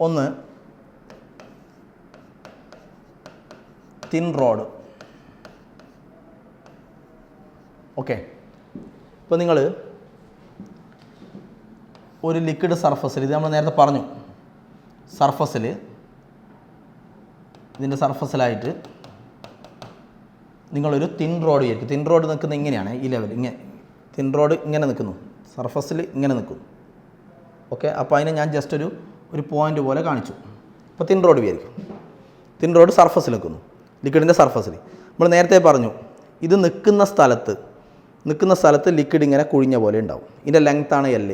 [SPEAKER 1] ഒന്ന്, തിൻ റോഡ്. ഓക്കെ, ഇപ്പോൾ നിങ്ങൾ ഒരു ലിക്വിഡ് സർഫസിൽ, ഇത് നമ്മൾ നേരത്തെ പറഞ്ഞു, ഇതിൻ്റെ സർഫസിലായിട്ട് നിങ്ങളൊരു തിൻ റോഡ് വിചാരിക്കും. തിൻ റോഡ് നിൽക്കുന്നത് ഇങ്ങനെയാണ്, ഈ ലെവൽ തിൻ റോഡ് ഇങ്ങനെ നിൽക്കുന്നു, സർഫസിൽ ഇങ്ങനെ നിൽക്കുന്നു. ഓക്കെ, അപ്പോൾ അതിനെ ഞാൻ ജസ്റ്റ് ഒരു പോയിൻ്റ് പോലെ കാണിച്ചു. അപ്പോൾ തിൻ റോഡ് വിചാരിക്കും. തിൻ റോഡ് സർഫസിൽ നിൽക്കുന്നു, ലിക്വിഡിൻ്റെ സർഫസിൽ. നമ്മൾ നേരത്തെ പറഞ്ഞു ഇത് നിൽക്കുന്ന സ്ഥലത്ത് ലിക്വിഡ് ഇങ്ങനെ കുഴിഞ്ഞ പോലെ ഉണ്ടാവും. ഇതിൻ്റെ ലെങ്ത്താണ് L.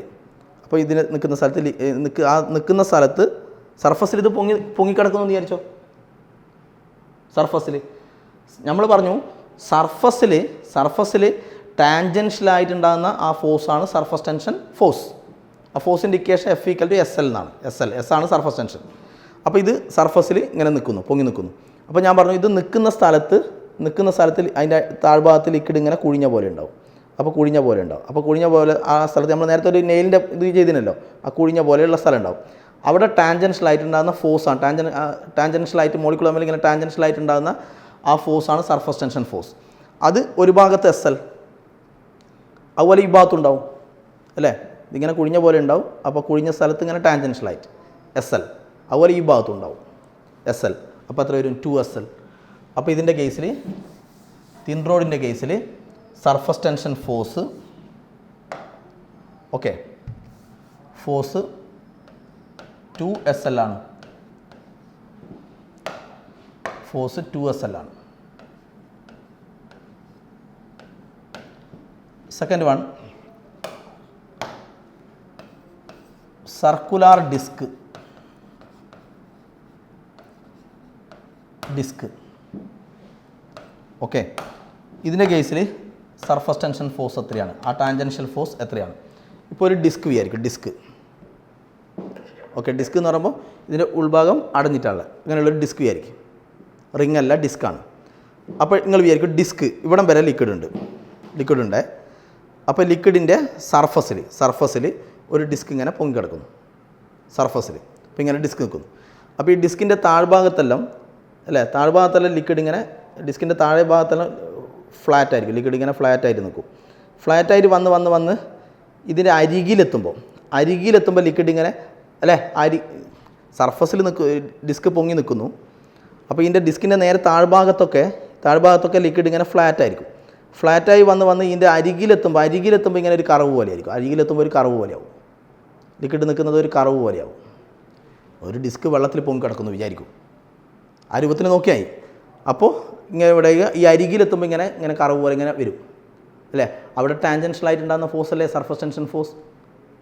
[SPEAKER 1] അപ്പോൾ ഇതിന് നിൽക്കുന്ന സ്ഥലത്ത് സർഫസിൽ ഇത് പൊങ്ങിക്കിടക്കുന്നു വിചാരിച്ചോ. സർഫസിൽ നമ്മൾ പറഞ്ഞു സർഫസിൽ ടാൻജൻഷ്യലായിട്ടുണ്ടാകുന്ന ആ ഫോഴ്സാണ് സർഫസ് ടെൻഷൻ ഫോഴ്സ്. ആ ഫോഴ്സിൻ്റെ ഇക്വേഷൻ F = SL എന്നാണ്. S ആണ് സർഫസ് ടെൻഷൻ. അപ്പോൾ ഇത് സർഫസിൽ ഇങ്ങനെ പൊങ്ങി നിൽക്കുന്നു. അപ്പോൾ ഞാൻ പറഞ്ഞു ഇത് നിൽക്കുന്ന സ്ഥലത്ത് അതിൻ്റെ താഴ്ഭാഗത്ത് ലിക്വിഡ് ഇങ്ങനെ കുഴിഞ്ഞ പോലെ ഉണ്ടാവും. അപ്പോൾ കുഴിഞ്ഞ പോലെ ആ സ്ഥലത്ത് നമ്മൾ നേരത്തെ ഒരു നെയിലിൻ്റെ ഇത് ചെയ്തിനല്ലോ, ആ കുഴിഞ്ഞ പോലെയുള്ള സ്ഥലം ഉണ്ടാവും. അവിടെ ടാൻജൻഷ്യലായിട്ടുണ്ടാകുന്ന ഫോഴ്സാണ്, ടാൻജൻഷ്യലായിട്ട് മോളിക്കുലർ തമ്മിൽ ഇങ്ങനെ ടാൻജൻഷ്യലായിട്ടുണ്ടാകുന്ന ആ ഫോഴ്സാണ് സർഫസ് ടെൻഷൻ ഫോഴ്സ്. അത് ഒരു ഭാഗത്ത് SL, അതുപോലെ ഈ ഭാഗത്തുണ്ടാവും അല്ലേ, ഇതിങ്ങനെ കുഴിഞ്ഞ പോലെ ഉണ്ടാവും. അപ്പോൾ കുഴിഞ്ഞ സ്ഥലത്ത് ഇങ്ങനെ ടാൻജൻഷ്യലായിട്ട് SL, അതുപോലെ ഈ ഭാഗത്തുണ്ടാവും SL. അപ്പോൾ എത്ര വരും? 2SL. അപ്പോൾ ഇതിൻ്റെ കേസിൽ, തിൻ റോഡിൻ്റെ കേസിൽ surface tension force, okay, force 2SL ആണ്. ഫോഴ്സ് 2SL ആണ്. Second one, circular disc. Okay, ഇതിൻ്റെ കേസിൽ സർഫസ് ടെൻഷൻ ഫോഴ്സ് എത്രയാണ്? ആ ടാൻജൻഷ്യൽ ഫോഴ്സ് എത്രയാണ്? ഇപ്പോൾ ഒരു ഡിസ്ക് വിചാരിക്കും. ഓക്കെ, ഡിസ്ക് എന്ന് പറയുമ്പോൾ ഇതിൻ്റെ ഉൾഭാഗം അടഞ്ഞിട്ടുള്ള ഇങ്ങനെയുള്ളൊരു ഡിസ്ക് വിചാരിക്കും. റിംഗ് അല്ല, ഡിസ്ക്കാണ്. അപ്പോൾ നിങ്ങൾ വിചാരിക്കും ഡിസ്ക് ഇവിടം വരെ ലിക്വിഡ് ഉണ്ട്. അപ്പോൾ ലിക്വിഡിൻ്റെ സർഫസിൽ ഒരു ഡിസ്ക് ഇങ്ങനെ പൊങ്ങിക്കിടക്കുന്നു. സർഫസിൽ അപ്പോൾ ഇങ്ങനെ ഡിസ്ക് നിൽക്കുന്നു. അപ്പോൾ ഈ ഡിസ്കിൻ്റെ താഴ്ഭാഗത്തെല്ലാം അല്ലേ, താഴ്ഭാഗത്തെല്ലാം ലിക്വിഡ് ഇങ്ങനെ ഡിസ്കിൻ്റെ താഴെ ഭാഗത്തെല്ലാം ഫ്ലാറ്റ് ആയിരിക്കും, ലിക്വിഡ് ഇങ്ങനെ ഫ്ലാറ്റായിട്ട് നിൽക്കും. ഫ്ലാറ്റായിട്ട് വന്ന് ഇതിൻ്റെ അരികിലെത്തുമ്പോൾ ലിക്വിഡ് ഇങ്ങനെ അല്ലേ സർഫസിൽ ഡിസ്ക് പൊങ്ങി നിൽക്കുന്നു. അപ്പോൾ ഇതിൻ്റെ ഡിസ്കിൻ്റെ നേരെ താഴ്ഭാഗത്തൊക്കെ ലിക്വിഡ് ഇങ്ങനെ ഫ്ലാറ്റായിരിക്കും. ഫ്ലാറ്റായി വന്ന് ഇതിൻ്റെ അരികിലെത്തുമ്പോൾ ഇങ്ങനെ ഒരു കർവ് പോലെയായിരിക്കും. അരികിലെത്തുമ്പോൾ ഒരു കർവ് പോലെയാവും, ലിക്വിഡ് നിൽക്കുന്നത് ഒരു കർവ് പോലെയാവും. ഒരു ഡിസ്ക് വെള്ളത്തിൽ പൊങ്ങി കിടക്കുന്നു വിചാരിക്കും, ആ രൂപത്തിൽ നോക്കിയായി. അപ്പോൾ ഇങ്ങനെ ഇവിടെ ഈ അരികിലെത്തുമ്പോൾ ഇങ്ങനെ കർവ് പോലെ ഇങ്ങനെ വരും അല്ലേ. അവിടെ ടാൻജൻഷ്യലായിട്ട് ഉണ്ടാകുന്ന ഫോഴ്സ് അല്ലേ സർഫസ് ടെൻഷൻ ഫോഴ്സ്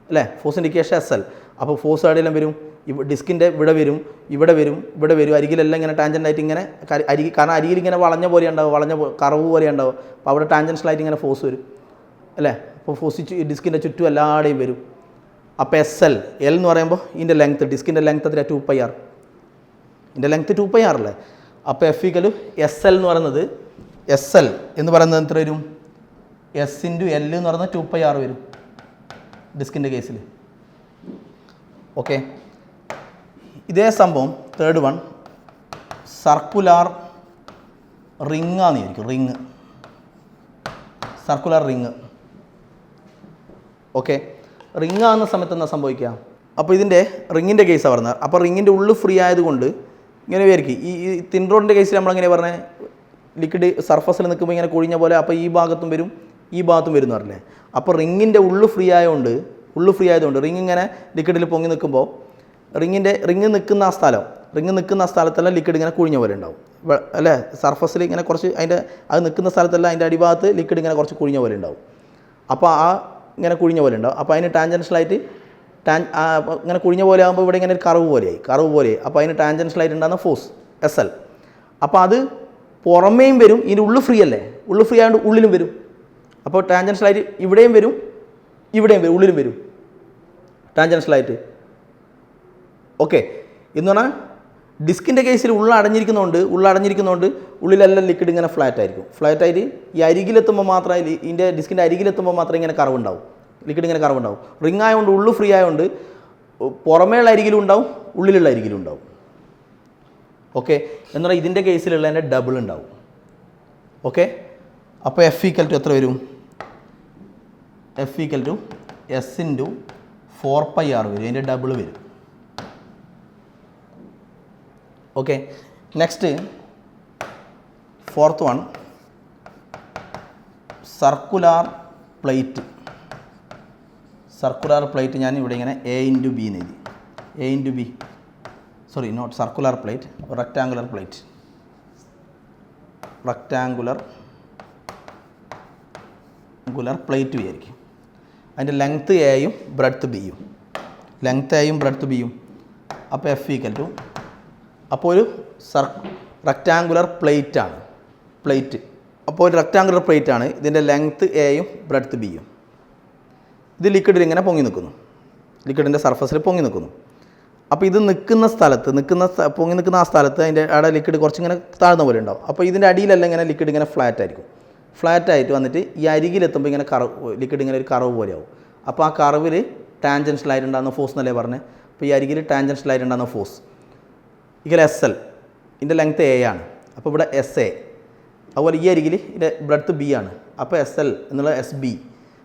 [SPEAKER 1] അല്ലേ, ഫോഴ്സ് ഇൻഡിക്കേഷൻ SL. അപ്പോൾ ഫോഴ്സ് എവിടെയെല്ലാം വരും, ഡിസ്കിൻ്റെ ഇവിടെ വരും അരികിലെല്ലാം ഇങ്ങനെ ടാൻജൻ്റായിട്ട് ഇങ്ങനെ കാരണം അരികിൽ ഇങ്ങനെ വളഞ്ഞ പോലെ ഉണ്ടാവും, കർവ് പോലെ ഉണ്ടാവും. അപ്പോൾ അവിടെ ടാൻജൻഷ്യലായിട്ട് ഇങ്ങനെ ഫോഴ്സ് വരും അല്ലേ. അപ്പോൾ ഫോഴ്സ് ഡിസ്കിൻ്റെ ചുറ്റും എല്ലാവരുടെയും വരും. അപ്പോൾ SL എന്ന് പറയുമ്പോൾ ഇതിൻ്റെ ലെങ്ത്ത്, ഡിസ്കിൻ്റെ ലെങ്ത്ത് എത്ര 2πr, ഇതിൻ്റെ ലെങ്ത്ത് 2πr അല്ലേ. അപ്പോൾ F = SL എന്ന് പറയുന്നത് എത്ര വരും, S × L എന്ന് പറയുന്നത് 2πr വരും ഡിസ്കിൻ്റെ കേസിൽ. ഓക്കെ, ഇതേ സംഭവം തേർഡ് വൺ സർക്കുലാർ റിങ്ങാന്നിരിക്കും, സർക്കുലർ റിങ്. ഓക്കെ, റിങ് ആകുന്ന സമയത്ത് എന്താ സംഭവിക്കുക, അപ്പോൾ ഇതിൻ്റെ റിങ്ങിൻ്റെ കേസാണ് പറഞ്ഞത്. അപ്പോൾ റിങ്ങിൻ്റെ ഉള്ളിൽ ഫ്രീ ആയതുകൊണ്ട് ഇങ്ങനെ വിചാരിക്കും. ഈ തിൻ റോഡിൻ്റെ കേസിൽ നമ്മളെങ്ങനെ പറഞ്ഞത്, ലിക്വിഡ് സർഫസിൽ നിൽക്കുമ്പോൾ ഇങ്ങനെ കൊഴിഞ്ഞ പോലെ അപ്പോൾ ഈ ഭാഗത്തും വരും ഈ ഭാഗത്തും വരും എന്ന് പറഞ്ഞില്ലേ. അപ്പോൾ റിങ്ങിൻ്റെ ഉള്ളിൽ ഫ്രീ ആയതുകൊണ്ട് റിങ് ഇങ്ങനെ ലിക്വിഡിൽ പൊങ്ങി നിൽക്കുമ്പോൾ റിങ് നിൽക്കുന്ന സ്ഥലത്തെല്ലാം ലിക്വിഡ് ഇങ്ങനെ കുഴിഞ്ഞ പോലെ ഉണ്ടാവും അല്ലേ. സർഫസിൽ ഇങ്ങനെ കുറച്ച് അത് നിൽക്കുന്ന സ്ഥലത്തെല്ലാം അതിൻ്റെ അടിഭാഗത്ത് ലിക്വിഡ് ഇങ്ങനെ കുറച്ച് കുഴിഞ്ഞ പോലെ ഉണ്ടാവും. അപ്പോൾ ഇങ്ങനെ കുഴിഞ്ഞ പോലെ ഉണ്ടാവും. അപ്പോൾ അതിന് ടാൻജൻഷ്യലായിട്ട് ഇങ്ങനെ കുഴിഞ്ഞ പോലെ ആകുമ്പോൾ ഇവിടെ ഇങ്ങനെ ഒരു കർവ് പോലെ. അപ്പോൾ അതിന് ടാൻജൻഷ്യലായിട്ട് ഉണ്ടാകുന്ന ഫോഴ്സ് SL. അപ്പോൾ അത് പുറമേയും വരും, ഇതിൻ്റെ ഉള്ളിൽ ഫ്രീ ആയതുകൊണ്ട് ഉള്ളിലും വരും. അപ്പോൾ ടാൻജൻഷ്യലായിട്ട് ഇവിടെയും വരും ഉള്ളിലും വരും ടാൻജൻഷ്യലായിട്ട്. ഓക്കെ, എന്ന് പറഞ്ഞാൽ ഡിസ്കിൻ്റെ കേസിൽ ഉള്ളടഞ്ഞിരിക്കുന്നതുകൊണ്ട് ഉള്ളിലെല്ലാം ലിക്വിഡ് ഇങ്ങനെ ഫ്ലാറ്റായിട്ട് ഈ അരികിലെത്തുമ്പോൾ മാത്രമേ ഇതിൻ്റെ ഡിസ്കിൻ്റെ അരികിലെത്തുമ്പോൾ മാത്രമേ ഇങ്ങനെ കർവ് ഉണ്ടാവും, ലിക്വിഡ് ഇങ്ങനെ കർവ് ഉണ്ടാവും. റിങ് ആയതുകൊണ്ട് ഉള്ളു ഫ്രീ ആയതുകൊണ്ട് പുറമേയുള്ള അരികിലും ഉണ്ടാവും ഉള്ളിലുള്ള അരികിലും ഉണ്ടാവും. ഓക്കെ, എന്ന് പറഞ്ഞാൽ ഇതിൻ്റെ കേസിലുള്ളതിൻ്റെ ഡബിൾ ഉണ്ടാവും. ഓക്കെ, അപ്പോൾ F = എത്ര വരും, F = S × 4πr വരും, അതിൻ്റെ ഡബിൾ വരും. Okay, next fourth one circular plate. ഞാൻ ഇവിടെ ഇങ്ങനെ A × B എന്ന് എഴുതി, A × B, sorry not circular plate, rectangular plate വിചാരിക്കും. അതിൻ്റെ ലെങ്ത്ത് Aയും ബ്രെഡ്ത്ത് Bയും. അപ്പോൾ F = അപ്പോൾ ഒരു റെക്റ്റാങ്കുലർ പ്ലേറ്റ്. അപ്പോൾ ഒരു റെക്റ്റാങ്കുലർ പ്ലേറ്റ് ആണ്, ഇതിൻ്റെ ലെങ്ത്ത് Aയും ബ്രെഡ്ത്ത് Bയും. ഇത് ലിക്വിഡിൽ ഇങ്ങനെ പൊങ്ങി നിൽക്കുന്നു, ലിക്വിഡിൻ്റെ സർഫസിൽ പൊങ്ങി നിൽക്കുന്നു. അപ്പോൾ ഇത് പൊങ്ങി നിൽക്കുന്ന ആ സ്ഥലത്ത് അതിൻ്റെ അവിടെ ലിക്വിഡ് കുറച്ചിങ്ങനെ താഴ്ന്ന പോലെ ഉണ്ടാവും. അപ്പോൾ ഇതിൻ്റെ അടിയിലെല്ലാം ഇങ്ങനെ ലിക്വിഡ് ഇങ്ങനെ ഫ്ലാറ്റായിട്ട് വന്നിട്ട് ഈ അരികിലെത്തുമ്പോൾ ഇങ്ങനെ ലിക്വിഡ് ഇങ്ങനെ ഒരു കർവ് പോലെയാവും. അപ്പോൾ ആ കർവിൽ ടാൻജൻഷ്യലായിട്ട് ഉണ്ടാകുന്ന ഫോഴ്സ് എന്നല്ലേ പറഞ്ഞത്. അപ്പോൾ ഈ അരികിൽ ടാൻജൻഷ്യലായിട്ട് ഉണ്ടാകുന്ന ഫോഴ്സ് SL, ഇതിൻ്റെ ലെങ്ത്ത് A ആണ്. അപ്പോൾ ഇവിടെ SA. അതുപോലെ ഈ അരികിൽ ഇതിൻ്റെ ബ്രെഡ്ത്ത് B ആണ്. അപ്പോൾ SL എന്നുള്ള SB.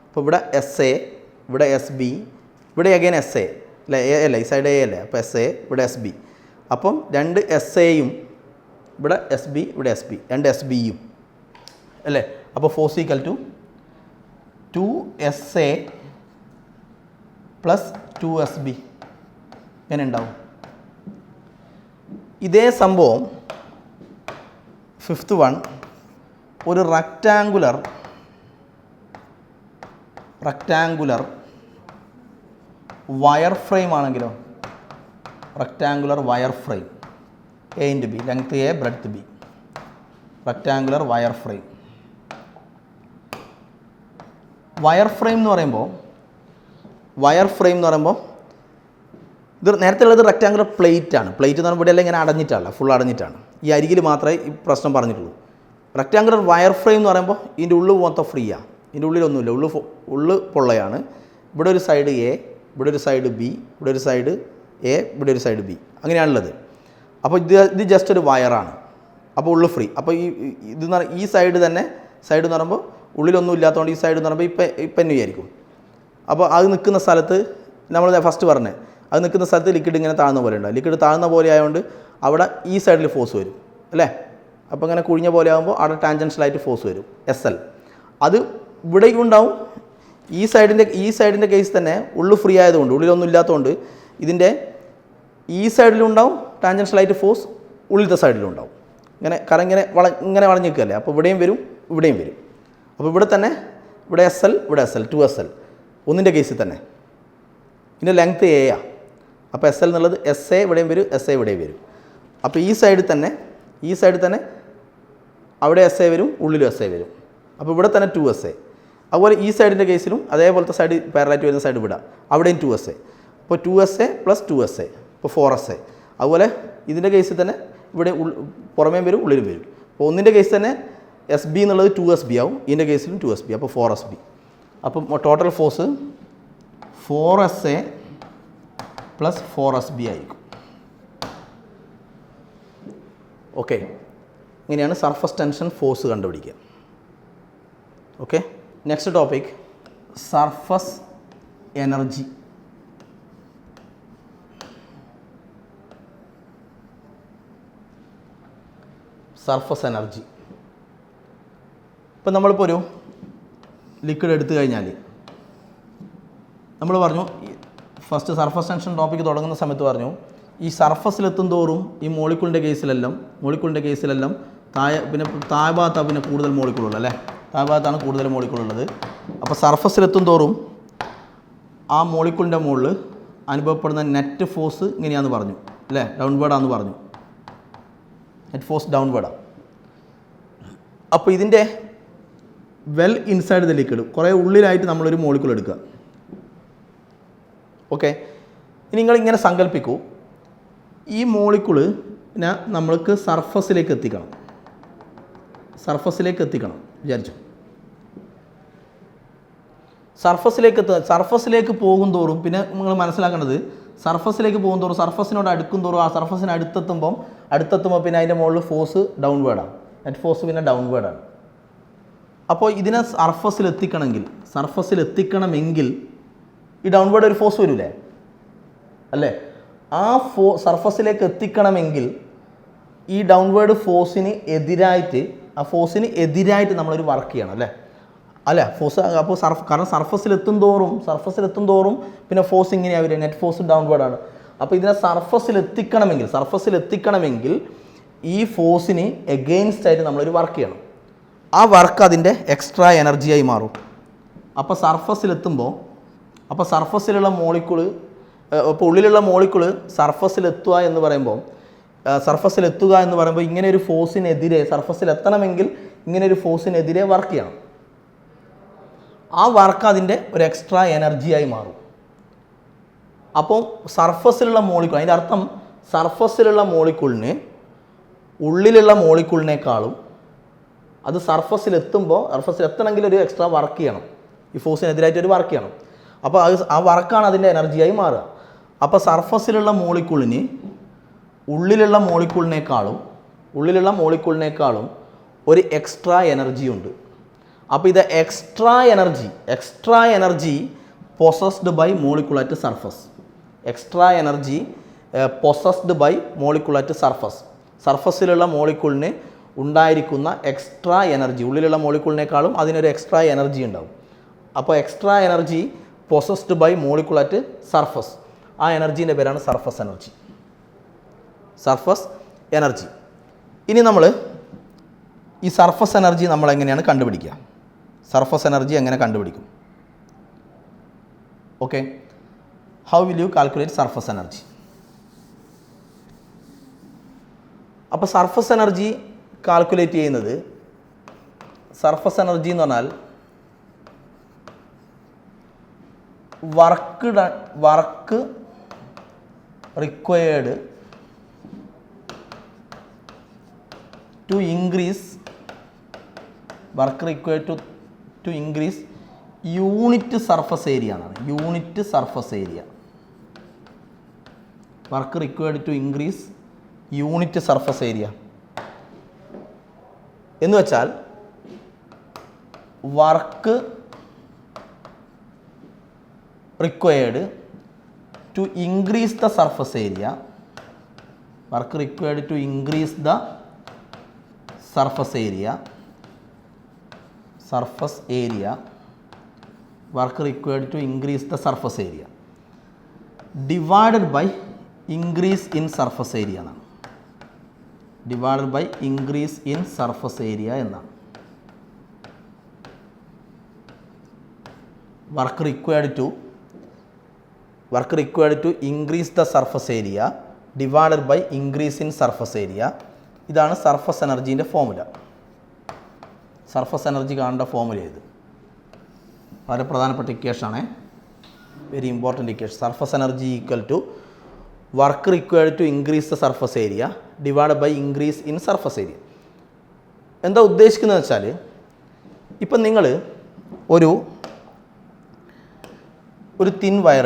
[SPEAKER 1] അപ്പോൾ ഇവിടെ SA, ഇവിടെ SB, ഇവിടെ അഗൈൻ SA അല്ലേ, A അല്ലേ, ഈ സൈഡ് A അല്ലേ. അപ്പോൾ SA, ഇവിടെ SB. അപ്പം രണ്ട് SAയും ഇവിടെ SB, ഇവിടെ SB, രണ്ട് SBയും അല്ലേ. അപ്പോൾ ഫോഴ്സ് = 2SA + 2SB ഇങ്ങനെ ഉണ്ടാവും. ഇതേ സംഭവം ഫിഫ്ത്ത് വൺ ഒരു റെക്റ്റാങ്കുലർ വയർ ഫ്രെയിം ആണെങ്കിലോ, rectangular wire frame A × B, length A, breadth B, rectangular wire frame എന്ന് പറയുമ്പോൾ ഇത് നേരത്തെ ഉള്ളത് റെക്റ്റാങ്കുലർ പ്ലേറ്റ് എന്ന് പറയുമ്പോൾ ഇവിടെ എല്ലാം ഇങ്ങനെ ഫുൾ അടഞ്ഞിട്ടാണ്. ഈ അരികിൽ മാത്രമേ ഈ പ്രശ്നം പറഞ്ഞിട്ടുള്ളൂ. റെക്റ്റാങ്കുലർ വയർ ഫ്രെയിം എന്ന് പറയുമ്പോൾ ഇതിൻ്റെ ഉള്ളിൽ മൊത്തം ഫ്രീയാണ്, ഇതിൻ്റെ ഉള്ളിലൊന്നുമില്ല, ഉള്ളു പൊള്ളയാണ്. ഇവിടെ ഒരു സൈഡ് A, ഇവിടെ ഒരു സൈഡ് B, ഇവിടെ ഒരു സൈഡ് എ, ഇവിടെ ഒരു സൈഡ് ബി, അങ്ങനെയാണുള്ളത്. അപ്പോൾ ഇത് ജസ്റ്റ് ഒരു വയറാണ്. അപ്പോൾ ഉള്ളു ഫ്രീ. അപ്പോൾ ഈ സൈഡ് തന്നെ, സൈഡ് എന്ന് പറയുമ്പോൾ ഉള്ളിലൊന്നും ഇല്ലാത്തതുകൊണ്ട് ഈ സൈഡ് എന്ന് പറയുമ്പോൾ ഇപ്പം തന്നെ ആയിരിക്കും. അപ്പോൾ അത് നിൽക്കുന്ന സ്ഥലത്ത് നമ്മൾ ഫസ്റ്റ് പറഞ്ഞത്, അത് നിൽക്കുന്ന സ്ഥലത്ത് ലിക്വിഡ് ഇങ്ങനെ താഴ്ന്ന പോലെ ഉണ്ടാവും. ലിക്വിഡ് താഴ്ന്ന പോലെ ആയതുകൊണ്ട് അവിടെ ഈ സൈഡിൽ ഫോഴ്സ് വരും അല്ലേ. അപ്പോൾ ഇങ്ങനെ കുഴിഞ്ഞ പോലെ ആകുമ്പോൾ അവിടെ ടാൻജൻഷ്യലായിട്ട് ഫോഴ്സ് വരും, SL. അത് ഇവിടേക്കും ഉണ്ടാവും. ഈ സൈഡിൻ്റെ കേസ് തന്നെ ഉള്ളു ഫ്രീ ആയതുകൊണ്ട്, ഉള്ളിലൊന്നും ഇല്ലാത്തതുകൊണ്ട് ഇതിൻ്റെ ഈ സൈഡിലും ഉണ്ടാവും ടാൻജൻഷ്യലായിട്ട് ഫോഴ്സ്, ഉള്ളിലത്തെ സൈഡിലും ഉണ്ടാവും. ഇങ്ങനെ ഇങ്ങനെ വളഞ്ഞ് നിൽക്കുകയല്ലേ. അപ്പോൾ ഇവിടെയും വരും, ഇവിടെയും വരും. അപ്പോൾ ഇവിടെ തന്നെ ഇവിടെ SL, ഇവിടെ SL, 2SL ഒന്നിൻ്റെ കേസിൽ തന്നെ. ഇതിൻ്റെ ലെങ്ത്ത് A ആണ്. അപ്പോൾ SL എന്നുള്ളത് SA ഇവിടെയും വരും, SA ഇവിടെയും വരും. അപ്പോൾ ഈ സൈഡിൽ തന്നെ അവിടെ SA വരും, ഉള്ളിലും SA വരും. അപ്പോൾ ഇവിടെ തന്നെ 2SA. അതുപോലെ ഈ സൈഡിൻ്റെ കേസിലും അതേപോലത്തെ സൈഡ് പാരലായിട്ട് വരുന്ന സൈഡ് വിടാം, അവിടെയും 2SA. അപ്പോൾ 2SA + 2SA, ഇപ്പോൾ 4SA. അതുപോലെ ഇതിൻ്റെ കേസിൽ തന്നെ ഇവിടെ പുറമേ വരും, ഉള്ളിലും വരും. അപ്പോൾ ഒന്നിൻ്റെ കേസ് തന്നെ SB എന്നുള്ളത് 2SB ആവും, ഇതിൻ്റെ കേസിലും 2SB, അപ്പോൾ 4SB. അപ്പം ടോട്ടൽ ഫോഴ്സ് 4SA + 4SB ആയിരിക്കും. ഓക്കെ, ഇങ്ങനെയാണ് സർഫസ് ടെൻഷൻ ഫോഴ്സ് കണ്ടുപിടിക്കുക. Okay, next topic surface energy. Surface energy ഇപ്പം നമ്മളിപ്പോൾ ഒരു ലിക്വിഡ് എടുത്തു കഴിഞ്ഞാൽ നമ്മൾ പറഞ്ഞു, ഫസ്റ്റ് സർഫസ് ടെൻഷൻ ടോപ്പിക്ക് തുടങ്ങുന്ന സമയത്ത് പറഞ്ഞു, ഈ സർഫസിലെത്തും തോറും ഈ മോളിക്കൂളിൻ്റെ കേസിലെല്ലാം താഴ്ഭാഗത്താണ് പിന്നെ കൂടുതൽ മോളിക്കൂളുള്ളത് അല്ലേ. താഴ്ഭാഗത്താണ് കൂടുതൽ മോളിക്കൂളുള്ളത്. അപ്പോൾ സർഫസിലെത്തും തോറും ആ മോളിക്കൂളിൻ്റെ മുകളിൽ അനുഭവപ്പെടുന്ന നെറ്റ് ഫോഴ്സ് ഇങ്ങനെയാണെന്ന് പറഞ്ഞു അല്ലേ, ഡൗൺവേർഡാണെന്ന് പറഞ്ഞു. നെറ്റ് ഫോഴ്സ് ഡൗൺവേർഡാണ്. അപ്പോൾ ഇതിൻ്റെ വെൽ ഇൻസൈഡ് ദ ലിക്വിഡ്, കുറേ ഉള്ളിലായിട്ട് നമ്മളൊരു മോളിക്കൂൾ എടുക്കുക. ഓക്കെ, ഇനി നിങ്ങളിങ്ങനെ സങ്കല്പിക്കൂ, ഈ മോളിക്കൂളിനെ നമ്മൾക്ക് സർഫസിലേക്ക് എത്തിക്കണം വിചാരിച്ചു. സർഫസിലേക്ക് പോകും തോറും പിന്നെ നിങ്ങൾ മനസ്സിലാക്കേണ്ടത്, സർഫസിലേക്ക് പോകും തോറും സർഫസിനോട് അടുക്കും തോറും ആ സർഫസിന് അടുത്തെത്തുമ്പോൾ പിന്നെ അതിൻ്റെ മുകളിൽ ഫോഴ്സ് ഡൗൺവേർഡാണ്, നെറ്റ് ഫോഴ്സ് പിന്നെ ഡൗൺവേർഡാണ്. അപ്പോൾ ഇതിനെ സർഫസിലെത്തിക്കണമെങ്കിൽ ഈ ഡൗൺവേർഡ് ഒരു ഫോഴ്സ് വരില്ലേ അല്ലേ. ആ സർഫസിലേക്ക് എത്തിക്കണമെങ്കിൽ ഈ ഡൗൺവേർഡ് ഫോഴ്സിന് എതിരായിട്ട് നമ്മളൊരു വർക്ക് ചെയ്യണം അല്ലേ ഫോഴ്സ്. അപ്പോൾ കാരണം സർഫസിലെത്തും തോറും പിന്നെ ഫോഴ്സ് ഇങ്ങനെയാണ് വരിക, നെറ്റ് ഫോഴ്സ് ഡൗൺവേർഡാണ്. അപ്പോൾ ഇതിനെ സർഫസിലെത്തിക്കണമെങ്കിൽ ഈ ഫോഴ്സിന് എഗെയിൻസ്റ്റ് ആയിട്ട് നമ്മളൊരു വർക്ക് ചെയ്യണം. ആ വർക്ക് അതിൻ്റെ എക്സ്ട്രാ എനർജിയായി മാറും. അപ്പോൾ സർഫസിലുള്ള മോളിക്കൂള്, ഇപ്പോൾ ഉള്ളിലുള്ള മോളിക്കൂള് സർഫസിലെത്തുക എന്ന് പറയുമ്പോൾ ഇങ്ങനെ ഒരു ഫോഴ്സിനെതിരെ, സർഫസിലെത്തണമെങ്കിൽ ഇങ്ങനെ ഒരു ഫോഴ്സിനെതിരെ വർക്ക് ചെയ്യണം. ആ വർക്ക് അതിൻ്റെ ഒരു എക്സ്ട്രാ എനർജിയായി മാറും. അപ്പോൾ സർഫസിലുള്ള മോളിക്കൂൾ, അതിൻ്റെ അർത്ഥം സർഫസിലുള്ള മോളിക്കൂളിന് ഉള്ളിലുള്ള മോളിക്കൂളിനേക്കാളും അത് സർഫസിലെത്തണമെങ്കിൽ ഒരു എക്സ്ട്രാ വർക്ക് ചെയ്യണം, ഈ ഫോഴ്സിനെതിരായിട്ട് ഒരു വർക്ക് ചെയ്യണം. അപ്പോൾ ആ വർക്കാണ് അതിൻ്റെ എനർജിയായി മാറുക. അപ്പോൾ സർഫസിലുള്ള മോളിക്കൂളിന് ഉള്ളിലുള്ള മോളിക്കൂളിനേക്കാളും ഒരു എക്സ്ട്രാ എനർജി ഉണ്ട്. അപ്പോൾ ഇത് extra energy possessed by molecule at surface. സർഫസിലുള്ള മോളിക്കൂളിന് ഉണ്ടായിരിക്കുന്ന എക്സ്ട്രാ എനർജി, ഉള്ളിലുള്ള മോളിക്കൂളിനേക്കാളും അതിനൊരു എക്സ്ട്രാ എനർജി ഉണ്ടാവും. അപ്പോൾ extra energy possessed by molecule at surface, ആ എനർജീൻ്റെ പേരാണ് സർഫസ് എനർജി. ഇനി നമ്മൾ ഈ സർഫസ് എനർജി നമ്മൾ എങ്ങനെയാണ് കണ്ടുപിടിക്കുക? സർഫസ് എനർജി എങ്ങനെ കണ്ടുപിടിക്കും? Okay, how will you calculate surface energy? അപ്പോൾ സർഫസ് എനർജി കാൽക്കുലേറ്റ് ചെയ്യുന്നത്, സർഫസ് എനർജി എന്ന് പറഞ്ഞാൽ work required to increase unit surface area എന്നാണ്. Work required to increase unit surface area എന്ന് വെച്ചാൽ work required to increase the surface area, work required to increase the surface area, work required to increase the surface area divided by increase in surface area എന്നാണ്. Divided by increase in surface area എന്നാണ്. Work required to increase the surface area divided by increase in surface area. ഇതാണ് സർഫസ് എനർജീൻ്റെ ഫോമുല. സർഫസ് എനർജി കാണേണ്ട ഫോമുല ഇത് വളരെ പ്രധാനപ്പെട്ട ഇക്വേഷനാണ്, very important equation. Surface energy equal to work required to increase the surface area divided by increase in surface area. എന്താ ഉദ്ദേശിക്കുന്നത് വെച്ചാൽ, ഇപ്പം നിങ്ങൾ ഒരു തിൻ വയർ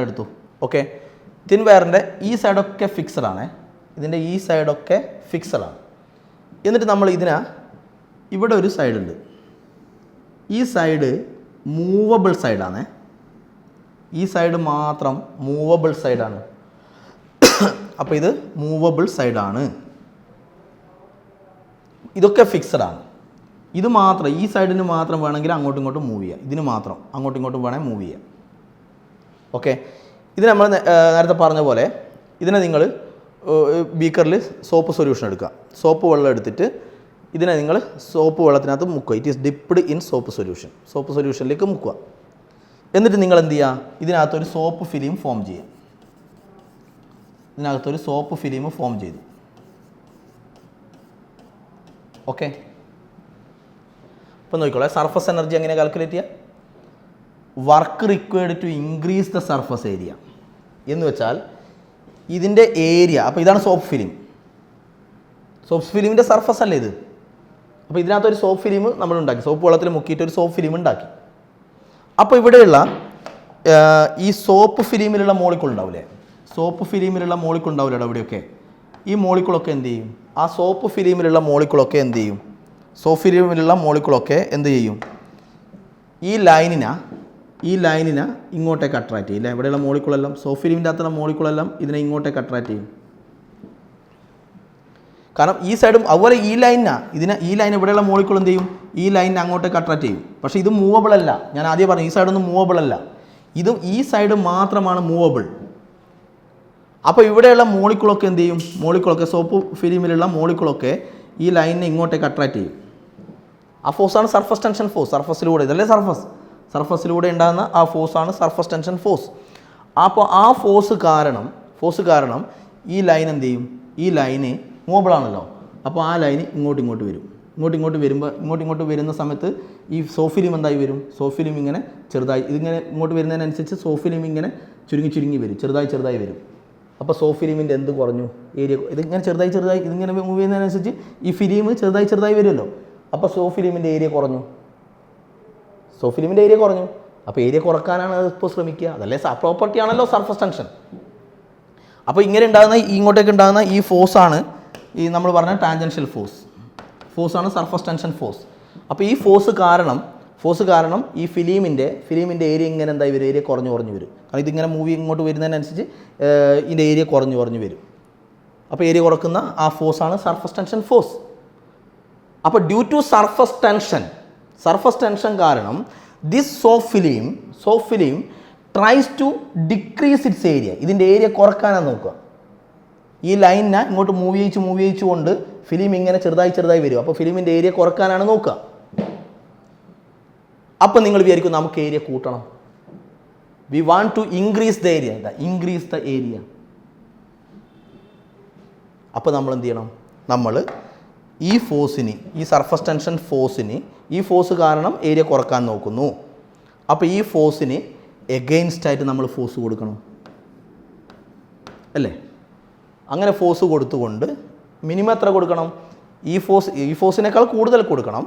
[SPEAKER 1] എടുത്തു, ഓക്കെ. തിൻ വയറിൻ്റെ ഈ സൈഡൊക്കെ ഫിക്സഡ് ആണ്, ഇതിൻ്റെ ഈ സൈഡൊക്കെ ഫിക്സഡ് ആണ്. എന്നിട്ട് നമ്മൾ ഇവിടെ ഒരു സൈഡുണ്ട്, ഈ സൈഡ് മൂവബിൾ സൈഡാണ്, ഈ സൈഡ് മാത്രം മൂവബിൾ സൈഡാണ്. അപ്പോൾ ഇത് മൂവബിൾ സൈഡാണ്, ഇതൊക്കെ ഫിക്സഡ് ആണ്. ഇത് മാത്രം, ഈ സൈഡിന് മാത്രം വേണമെങ്കിൽ അങ്ങോട്ടും ഇങ്ങോട്ടും മൂവ് ചെയ്യാം, ഇതിന് മാത്രം അങ്ങോട്ടും ഇങ്ങോട്ടും വേണമെങ്കിൽ മൂവ് ചെയ്യാം, ഓക്കെ. ഇത് നമ്മൾ നേരത്തെ പറഞ്ഞ പോലെ ഇതിനെ നിങ്ങൾ ബീക്കറിൽ സോപ്പ് സൊല്യൂഷൻ എടുക്കുക, സോപ്പ് വെള്ളം എടുത്തിട്ട് ഇതിനെ നിങ്ങൾ സോപ്പ് വെള്ളത്തിനകത്ത് മുക്കുക. It is dipped in soap സൊല്യൂഷനിലേക്ക് മുക്കുക. എന്നിട്ട് നിങ്ങൾ എന്ത് ചെയ്യുക, ഇതിനകത്തൊരു സോപ്പ് ഫിലിം ഫോം ചെയ്യുക. ചെയ്തു, ഓക്കെ. ഇപ്പം നോക്കിക്കോളെ, സർഫസ് എനർജി എങ്ങനെ കാൽക്കുലേറ്റ് ചെയ്യുക? Work required to increase the surface area എന്ന് വെച്ചാൽ ഇതിൻ്റെ ഏരിയ. അപ്പോൾ ഇതാണ് സോപ്പ് ഫിലിമിൻ്റെ സർഫസ് അല്ലേ ഇത്. അപ്പോൾ ഇതിനകത്തൊരു സോപ്പ് ഫിലിം നമ്മൾ ഉണ്ടാക്കി, സോപ്പ് വെള്ളത്തിൽ മുക്കിയിട്ട് ഒരു സോപ്പ് ഫിലിം ഉണ്ടാക്കി. അപ്പോൾ ഇവിടെയുള്ള ഈ സോപ്പ് ഫിലിമിലുള്ള മോളിക്കൂൾ ഉണ്ടാവില്ലേ, അവിടെയൊക്കെ ഈ മോളിക്കൂളൊക്കെ എന്ത് ചെയ്യും, ആ സോപ്പ് ഫിലിമിലുള്ള മോളിക്കൂളൊക്കെ എന്ത് ചെയ്യും, ഈ ലൈനിനെ ഇങ്ങോട്ടേക്ക് അട്രാക്റ്റ് ചെയ്യില്ല. ഇവിടെയുള്ള മോളിക്കൂളെല്ലാം, സോപ്പ് ഫിലിമിൻ്റെ അകത്തുള്ള മോളിക്കൂളെല്ലാം ഇതിനെ ഇങ്ങോട്ടേക്ക് അട്രാക്റ്റ് ചെയ്യും. കാരണം ഈ സൈഡും അതുപോലെ ഈ ലൈൻ ഇവിടെയുള്ള മോളിക്കൂൾ എന്ത് ചെയ്യും, ഈ ലൈനിനെ അങ്ങോട്ടേക്ക് അട്രാക്റ്റ് ചെയ്യും. പക്ഷേ ഇത് മൂവബിൾ അല്ല, ഞാൻ ആദ്യം പറഞ്ഞു ഈ സൈഡൊന്നും മൂവബിൾ അല്ല, ഇതും ഈ സൈഡ് മാത്രമാണ് മൂവബിൾ. അപ്പോൾ ഇവിടെയുള്ള മോളിക്കൂളൊക്കെ എന്ത് ചെയ്യും, സോപ്പ് ഫിലിമിലുള്ള മോളിക്കൂളൊക്കെ ഈ ലൈനിനെ ഇങ്ങോട്ടേക്ക് അട്രാക്റ്റ് ചെയ്യും. ആ ഫോഴ്സാണ് സർഫസ് ടെൻഷൻ ഫോഴ്സ്. ഇതല്ലേ സർഫസിലൂടെ ഉണ്ടാകുന്ന ആ ഫോഴ്സാണ് സർഫസ് ടെൻഷൻ ഫോഴ്സ്. അപ്പോൾ ആ ഫോഴ്സ് കാരണം ഈ ലൈൻ എന്ത് ചെയ്യും, ഈ ലൈന് മൂവബിളാണല്ലോ. അപ്പോൾ ആ ലൈന് ഇങ്ങോട്ട് വരും. ഇങ്ങോട്ട് വരുന്ന സമയത്ത് ഈ സോഫിലിം എന്തായി വരും, സോഫിലിം ഇങ്ങനെ ചെറുതായി, ഇതിങ്ങനെ ഇങ്ങോട്ട് വരുന്നതിനനുസരിച്ച് സോഫിലിം ഇങ്ങനെ ചുരുങ്ങി വരും, ചെറുതായി വരും. അപ്പോൾ സോഫിലിമിൻ്റെ എന്ത് കുറഞ്ഞു, ഏരിയ. ഇതിങ്ങനെ ചെറുതായി ഇതിങ്ങനെ മൂവ് ചെയ്യുന്നതിനനുസരിച്ച് ഈ ഫിലിം ചെറുതായി വരുമല്ലോ. അപ്പോൾ സോഫിലിമിൻ്റെ ഏരിയ കുറഞ്ഞു. അപ്പോൾ ഏരിയ കുറക്കാനാണ് ഇപ്പോൾ ശ്രമിക്കുക. അതല്ലേ പ്രോപ്പർട്ടി ആണല്ലോ സർഫസ് ടെൻഷൻ. അപ്പോൾ ഇങ്ങോട്ടേക്ക് ഉണ്ടാകുന്ന ഈ ഫോഴ്സാണ് ഈ നമ്മൾ പറഞ്ഞ ടാൻജൻഷ്യൽ ഫോഴ്സാണ് സർഫസ് ടെൻഷൻ ഫോഴ്സ്. അപ്പോൾ ഈ ഫോഴ്സ് കാരണം ഈ ഫിലിമിൻ്റെ ഏരിയ ഇങ്ങനെ എന്തായി വരും, ഏരിയ കുറഞ്ഞു വരും. കാരണം ഇതിങ്ങനെ ഇങ്ങോട്ട് വരുന്നതിനനുസരിച്ച് ഇതിൻ്റെ ഏരിയ കുറഞ്ഞു വരും. അപ്പോൾ ഏരിയ കുറക്കുന്ന ആ ഫോഴ്സാണ് സർഫസ് ടെൻഷൻ ഫോഴ്സ്. അപ്പോൾ ഡ്യൂ ടു സർഫസ് ടെൻഷൻ കാരണം this soap film tries to decrease its area. ഇതിൻ്റെ ഏരിയ കുറക്കാനാണ് നോക്കുക. ഈ ലൈനിനെ ഇങ്ങോട്ട് മൂവ് ചെയ്യിച്ചുകൊണ്ട് ഫിലിം ഇങ്ങനെ ചെറുതായി വരും. അപ്പോൾ ഫിലിമിൻ്റെ ഏരിയ കുറക്കാനാണ് നോക്കുക. അപ്പം നിങ്ങൾ വിചാരിക്കും നമുക്ക് ഏരിയ കൂട്ടണം, we want to increase the area. അപ്പോൾ നമ്മൾ എന്ത് ചെയ്യണം, നമ്മൾ ഈ സർഫസ് ടെൻഷൻ ഫോഴ്സിന് ഈ ഫോഴ്സ് കാരണം ഏരിയ കുറക്കാൻ നോക്കുന്നു. അപ്പോൾ ഈ ഫോഴ്സിന് എഗെയിൻസ്റ്റ് ആയിട്ട് നമ്മൾ ഫോഴ്സ് കൊടുക്കണം അല്ലേ. അങ്ങനെ ഫോഴ്സ് കൊടുത്തുകൊണ്ട് മിനിമം എത്ര കൊടുക്കണം, ഈ ഫോഴ്സിനേക്കാൾ കൂടുതൽ കൊടുക്കണം.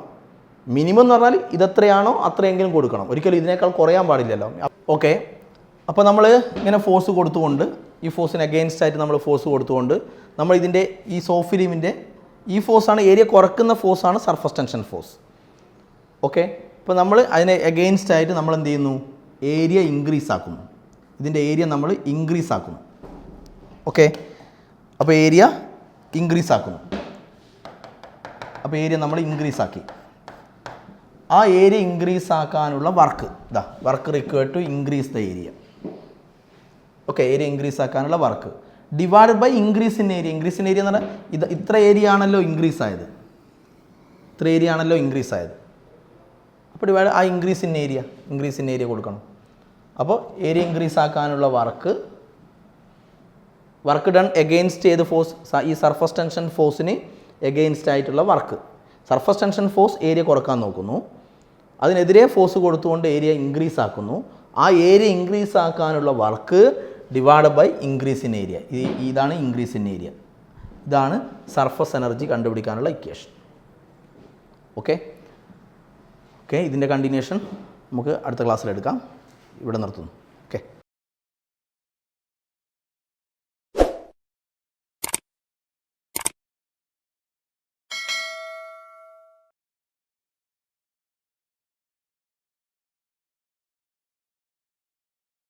[SPEAKER 1] മിനിമം എന്ന് പറഞ്ഞാൽ ഇതെത്രയാണോ അത്രയെങ്കിലും കൊടുക്കണം, ഒരിക്കലും ഇതിനേക്കാൾ കുറയാൻ പാടില്ലല്ലോ. ഓക്കെ, അപ്പോൾ നമ്മൾ ഇങ്ങനെ ഫോഴ്സ് കൊടുത്തുകൊണ്ട് ഈ ഫോഴ്സിന് അഗെയിൻസ്റ്റ് ആയിട്ട് നമ്മൾ ഫോഴ്സ് കൊടുത്തുകൊണ്ട് നമ്മൾ ഇതിൻ്റെ ഈ സോഫ്റ്റ് ഫിലിമിൻ്റെ ഈ ഫോഴ്സാണ് ഏരിയ കുറക്കുന്ന ഫോഴ്സാണ് സർഫസ് ടെൻഷൻ ഫോഴ്സ്. ഓക്കെ, ഇപ്പോൾ നമ്മൾ അതിനെ അഗെയിൻസ്റ്റ് ആയിട്ട് നമ്മൾ എന്ത് ചെയ്യുന്നു, ഏരിയ ഇൻക്രീസ് ആക്കുന്നു. ഇതിൻ്റെ ഏരിയ നമ്മൾ ഇൻക്രീസ് ആക്കുന്നു. ഓക്കെ, അപ്പോൾ ഏരിയ ഇൻക്രീസ് ആക്കുന്നു. അപ്പോൾ ഏരിയ നമ്മൾ ഇൻക്രീസ് ആക്കി. ആ ഏരിയ ഇൻക്രീസ് ആക്കാനുള്ള work work required to increase the area. Okay, area increase ആക്കാനുള്ള work divided by increase in area. Increase in area എന്ന് പറഞ്ഞാൽ ഇത്ര ഏരിയ ആണല്ലോ ഇൻക്രീസ് ആയത്, ഇത്ര ഏരിയ ആണല്ലോ ഇൻക്രീസ് ആയത്. അപ്പോൾ ഡിവൈഡ് ആ ഇൻക്രീസ് ഇൻ ഏരിയ കൊടുക്കണം. അപ്പോൾ ഏരിയ ഇൻക്രീസ് ആക്കാനുള്ള വർക്ക് ഡൺ എഗെയിൻസ്റ്റ് ഏത് ഫോഴ്സ്, ഈ സർഫസ് ടെൻഷൻ ഫോഴ്സിന് എഗെയിൻസ്റ്റ് ആയിട്ടുള്ള work. Surface tension force area കുറക്കാൻ നോക്കുന്നു, അതിനെതിരെ ഫോഴ്സ് കൊടുത്തുകൊണ്ട് ഏരിയ ഇൻക്രീസ് ആക്കുന്നു. ആ ഏരിയ ഇൻക്രീസ് ആക്കാനുള്ള work divide by increase in area. ഇതാണ് ഇൻക്രീസ് ഇൻ ഏരിയ. ഇതാണ് സർഫസ് എനർജി കണ്ടുപിടിക്കാനുള്ള ഇക്വേഷൻ. ഓക്കെ, ഇതിൻ്റെ കണ്ടിന്യൂഷൻ നമുക്ക് അടുത്ത ക്ലാസ്സിലെടുക്കാം. ഇവിടെ നിർത്തുന്നു.